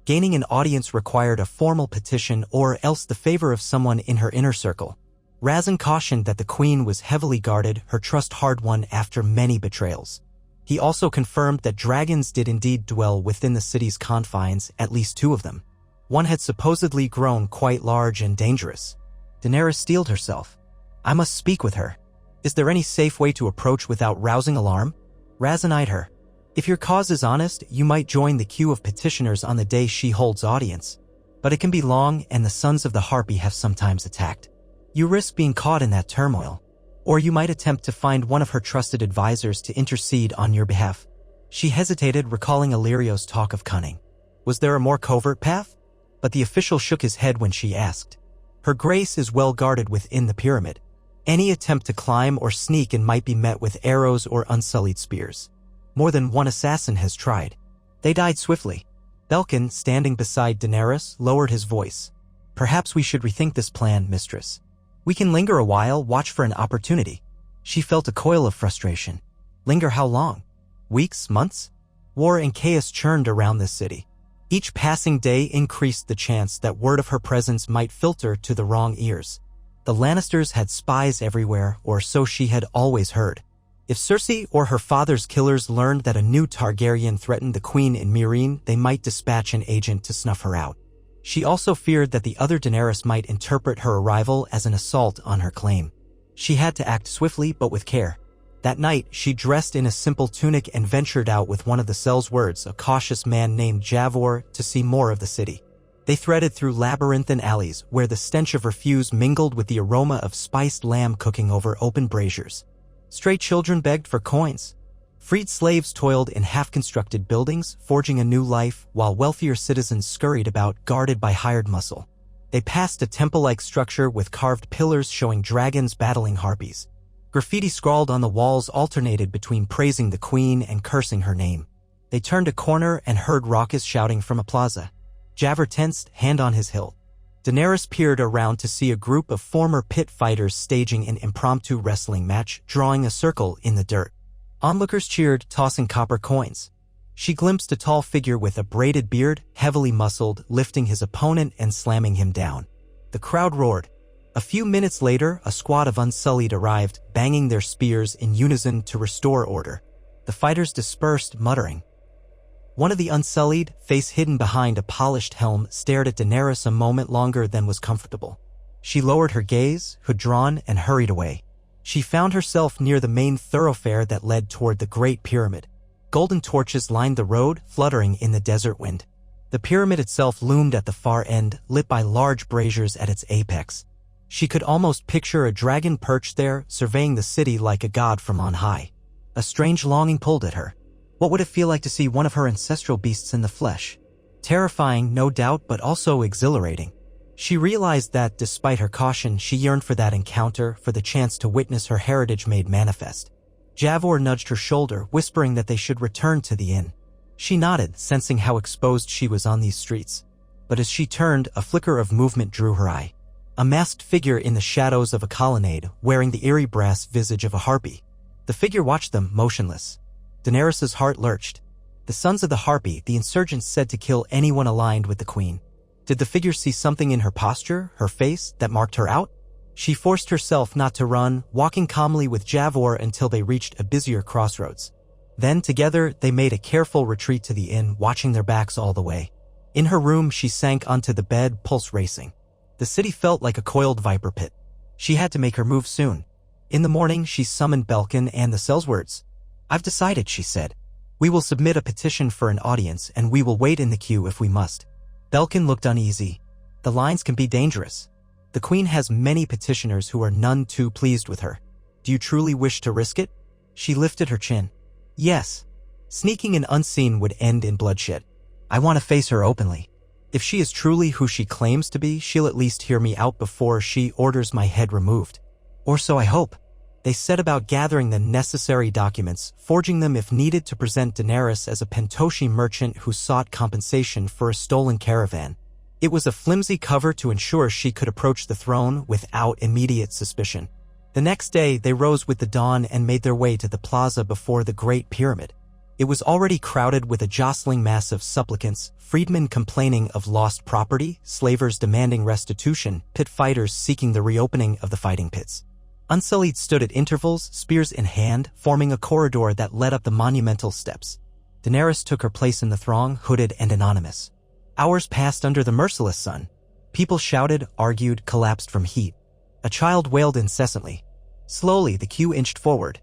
Gaining an audience required a formal petition or else the favor of someone in her inner circle. Razan cautioned that the Queen was heavily guarded, her trust hard-won after many betrayals. He also confirmed that dragons did indeed dwell within the city's confines, at least 2 of them. One had supposedly grown quite large and dangerous. Daenerys steeled herself. "I must speak with her. Is there any safe way to approach without rousing alarm?" Razan eyed her. "If your cause is honest, you might join the queue of petitioners on the day she holds audience. But it can be long, and the Sons of the Harpy have sometimes attacked. You risk being caught in that turmoil. Or you might attempt to find one of her trusted advisors to intercede on your behalf." She hesitated, recalling Illyrio's talk of cunning. Was there a more covert path? But the official shook his head when she asked. "Her grace is well guarded within the pyramid. Any attempt to climb or sneak in might be met with arrows or unsullied spears. More than one assassin has tried. They died swiftly." Belkin, standing beside Daenerys, lowered his voice. "Perhaps we should rethink this plan, mistress. We can linger a while, watch for an opportunity." She felt a coil of frustration. Linger how long? Weeks? Months? War and chaos churned around this city. Each passing day increased the chance that word of her presence might filter to the wrong ears. The Lannisters had spies everywhere, or so she had always heard. If Cersei or her father's killers learned that a new Targaryen threatened the Queen in Meereen, they might dispatch an agent to snuff her out. She also feared that the other Daenerys might interpret her arrival as an assault on her claim. She had to act swiftly but with care. That night, she dressed in a simple tunic and ventured out with one of the Sellswords, a cautious man named Javor, to see more of the city. They threaded through labyrinthine alleys where the stench of refuse mingled with the aroma of spiced lamb cooking over open braziers. Stray children begged for coins. Freed slaves toiled in half-constructed buildings, forging a new life, while wealthier citizens scurried about, guarded by hired muscle. They passed a temple-like structure with carved pillars showing dragons battling harpies. Graffiti scrawled on the walls alternated between praising the queen and cursing her name. They turned a corner and heard raucous shouting from a plaza. Javert tensed, hand on his hilt. Daenerys peered around to see a group of former pit fighters staging an impromptu wrestling match, drawing a circle in the dirt. Onlookers cheered, tossing copper coins. She glimpsed a tall figure with a braided beard, heavily muscled, lifting his opponent and slamming him down. The crowd roared. A few minutes later, a squad of Unsullied arrived, banging their spears in unison to restore order. The fighters dispersed, muttering. One of the Unsullied, face hidden behind a polished helm, stared at Daenerys a moment longer than was comfortable. She lowered her gaze, hood drawn, and hurried away. She found herself near the main thoroughfare that led toward the Great Pyramid. Golden torches lined the road, fluttering in the desert wind. The pyramid itself loomed at the far end, lit by large braziers at its apex. She could almost picture a dragon perched there, surveying the city like a god from on high. A strange longing pulled at her. What would it feel like to see one of her ancestral beasts in the flesh? Terrifying, no doubt, but also exhilarating. She realized that, despite her caution, she yearned for that encounter, for the chance to witness her heritage made manifest. Javor nudged her shoulder, whispering that they should return to the inn. She nodded, sensing how exposed she was on these streets. But as she turned, a flicker of movement drew her eye. A masked figure in the shadows of a colonnade, wearing the eerie brass visage of a harpy. The figure watched them, motionless. Daenerys' heart lurched. The Sons of the Harpy, the insurgents said to kill anyone aligned with the queen. Did the figure see something in her posture, her face, that marked her out? She forced herself not to run, walking calmly with Javor until they reached a busier crossroads. Then, together, they made a careful retreat to the inn, watching their backs all the way. In her room, she sank onto the bed, pulse racing. The city felt like a coiled viper pit. She had to make her move soon. In the morning, she summoned Belkin and the Sellswords. "I've decided," she said. "We will submit a petition for an audience, and we will wait in the queue if we must." Belkin looked uneasy. "The lines can be dangerous. The queen has many petitioners who are none too pleased with her. Do you truly wish to risk it?" She lifted her chin. "Yes. Sneaking and unseen would end in bloodshed. I want to face her openly. If she is truly who she claims to be, she'll at least hear me out before she orders my head removed. Or so I hope." They set about gathering the necessary documents, forging them if needed to present Daenerys as a Pentoshi merchant who sought compensation for a stolen caravan. It was a flimsy cover to ensure she could approach the throne without immediate suspicion. The next day, they rose with the dawn and made their way to the plaza before the Great Pyramid. It was already crowded with a jostling mass of supplicants, freedmen complaining of lost property, slavers demanding restitution, pit fighters seeking the reopening of the fighting pits. Unsullied stood at intervals, spears in hand, forming a corridor that led up the monumental steps. Daenerys took her place in the throng, hooded and anonymous. Hours passed under the merciless sun. People shouted, argued, collapsed from heat. A child wailed incessantly. Slowly, the queue inched forward.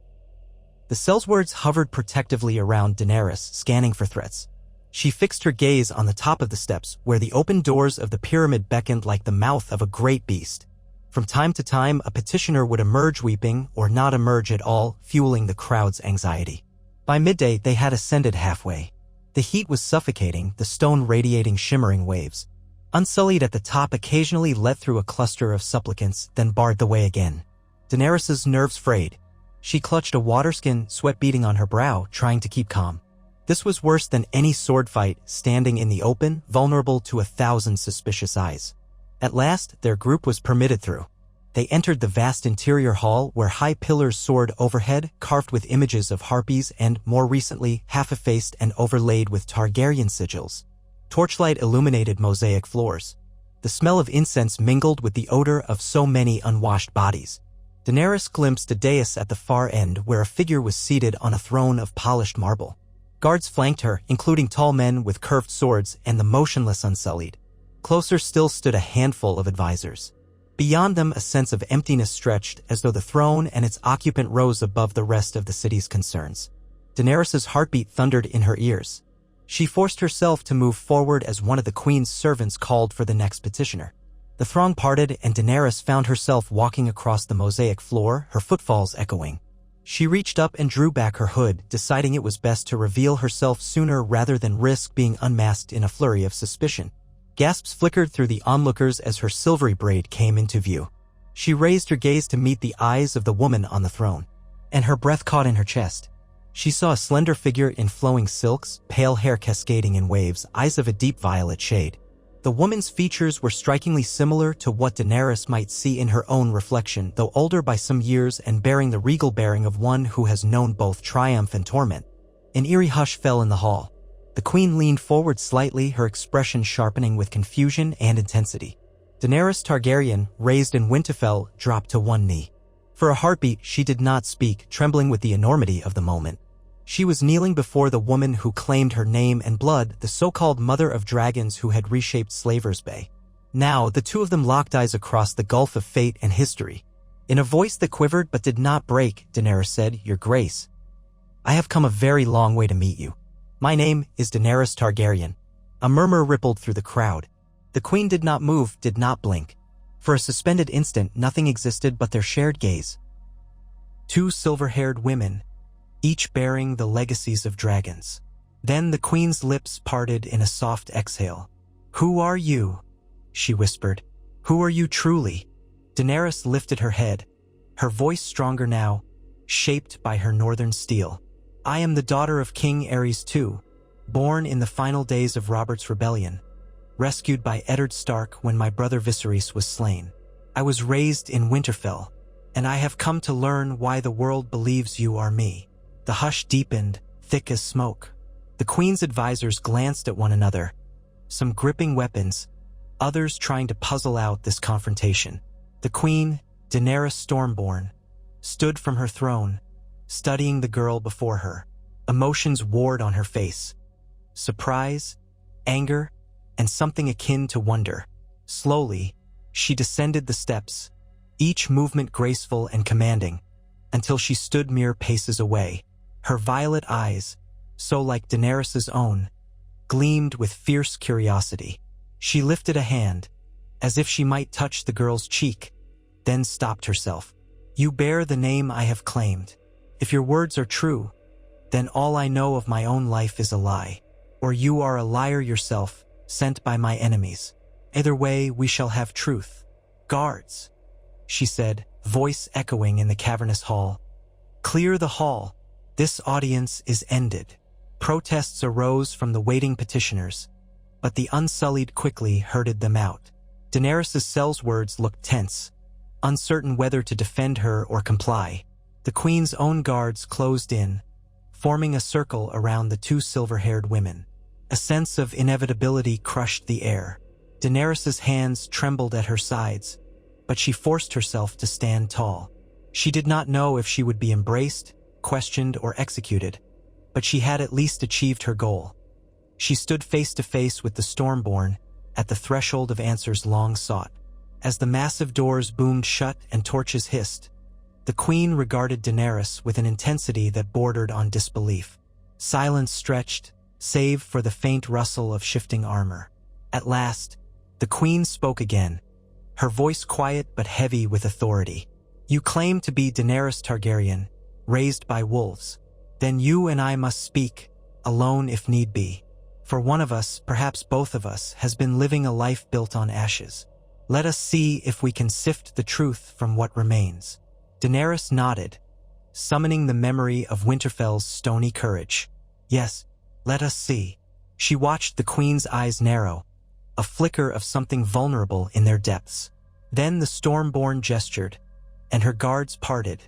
The Sellswords hovered protectively around Daenerys, scanning for threats. She fixed her gaze on the top of the steps, where the open doors of the pyramid beckoned like the mouth of a great beast. From time to time, a petitioner would emerge weeping or not emerge at all, fueling the crowd's anxiety. By midday, they had ascended halfway. The heat was suffocating, the stone radiating shimmering waves. Unsullied at the top occasionally let through a cluster of supplicants, then barred the way again. Daenerys' nerves frayed. She clutched a waterskin, sweat beading on her brow, trying to keep calm. This was worse than any sword fight, standing in the open, vulnerable to 1,000 suspicious eyes. At last, their group was permitted through. They entered the vast interior hall where high pillars soared overhead, carved with images of harpies and, more recently, half-effaced and overlaid with Targaryen sigils. Torchlight illuminated mosaic floors. The smell of incense mingled with the odor of so many unwashed bodies. Daenerys glimpsed a dais at the far end where a figure was seated on a throne of polished marble. Guards flanked her, including tall men with curved swords and the motionless Unsullied. Closer still stood a handful of advisors. Beyond them, a sense of emptiness stretched, as though the throne and its occupant rose above the rest of the city's concerns. Daenerys' heartbeat thundered in her ears. She forced herself to move forward as one of the queen's servants called for the next petitioner. The throng parted, and Daenerys found herself walking across the mosaic floor, her footfalls echoing. She reached up and drew back her hood, deciding it was best to reveal herself sooner rather than risk being unmasked in a flurry of suspicion. Gasps flickered through the onlookers as her silvery braid came into view. She raised her gaze to meet the eyes of the woman on the throne, and her breath caught in her chest. She saw a slender figure in flowing silks, pale hair cascading in waves, eyes of a deep violet shade. The woman's features were strikingly similar to what Daenerys might see in her own reflection, though older by some years and bearing the regal bearing of one who has known both triumph and torment. An eerie hush fell in the hall. The queen leaned forward slightly, her expression sharpening with confusion and intensity. Daenerys Targaryen, raised in Winterfell, dropped to one knee. For a heartbeat, she did not speak, trembling with the enormity of the moment. She was kneeling before the woman who claimed her name and blood, the so-called mother of dragons who had reshaped Slaver's Bay. Now, the two of them locked eyes across the gulf of fate and history. In a voice that quivered but did not break, Daenerys said, "Your Grace, I have come a very long way to meet you. My name is Daenerys Targaryen." A murmur rippled through the crowd. The queen did not move, did not blink. For a suspended instant, nothing existed but their shared gaze. Two silver-haired women, each bearing the legacies of dragons. Then the queen's lips parted in a soft exhale. "Who are you?" she whispered. "Who are you truly?" Daenerys lifted her head, her voice stronger now, shaped by her northern steel. "I am the daughter of King Aerys II, born in the final days of Robert's rebellion, rescued by Eddard Stark when my brother Viserys was slain. I was raised in Winterfell, and I have come to learn why the world believes you are me." The hush deepened, thick as smoke. The queen's advisors glanced at one another, some gripping weapons, others trying to puzzle out this confrontation. The queen, Daenerys Stormborn, stood from her throne, studying the girl before her. Emotions warred on her face. Surprise, anger, and something akin to wonder. Slowly, she descended the steps, each movement graceful and commanding, until she stood mere paces away. Her violet eyes, so like Daenerys's own, gleamed with fierce curiosity. She lifted a hand, as if she might touch the girl's cheek, then stopped herself. "You bear the name I have claimed. If your words are true, then all I know of my own life is a lie. Or you are a liar yourself, sent by my enemies. Either way, we shall have truth." "Guards," she said, voice echoing in the cavernous hall. "Clear the hall. This audience is ended." Protests arose from the waiting petitioners, but the Unsullied quickly herded them out. Daenerys' cell's words looked tense, uncertain whether to defend her or comply. The queen's own guards closed in, forming a circle around the two silver-haired women. A sense of inevitability crushed the air. Daenerys' hands trembled at her sides, but she forced herself to stand tall. She did not know if she would be embraced, questioned, or executed, but she had at least achieved her goal. She stood face to face with the Stormborn at the threshold of answers long sought. As the massive doors boomed shut and torches hissed, the queen regarded Daenerys with an intensity that bordered on disbelief. Silence stretched, save for the faint rustle of shifting armor. At last, the queen spoke again, her voice quiet but heavy with authority. "You claim to be Daenerys Targaryen, raised by wolves. Then you and I must speak, alone if need be. For one of us, perhaps both of us, has been living a life built on ashes. Let us see if we can sift the truth from what remains." Daenerys nodded, summoning the memory of Winterfell's stony courage. "Yes, let us see." She watched the queen's eyes narrow, a flicker of something vulnerable in their depths. Then the Stormborn gestured, and her guards parted,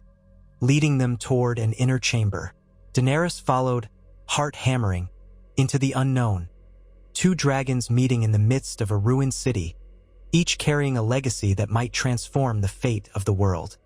leading them toward an inner chamber. Daenerys followed, heart hammering, into the unknown. Two dragons meeting in the midst of a ruined city, each carrying a legacy that might transform the fate of the world.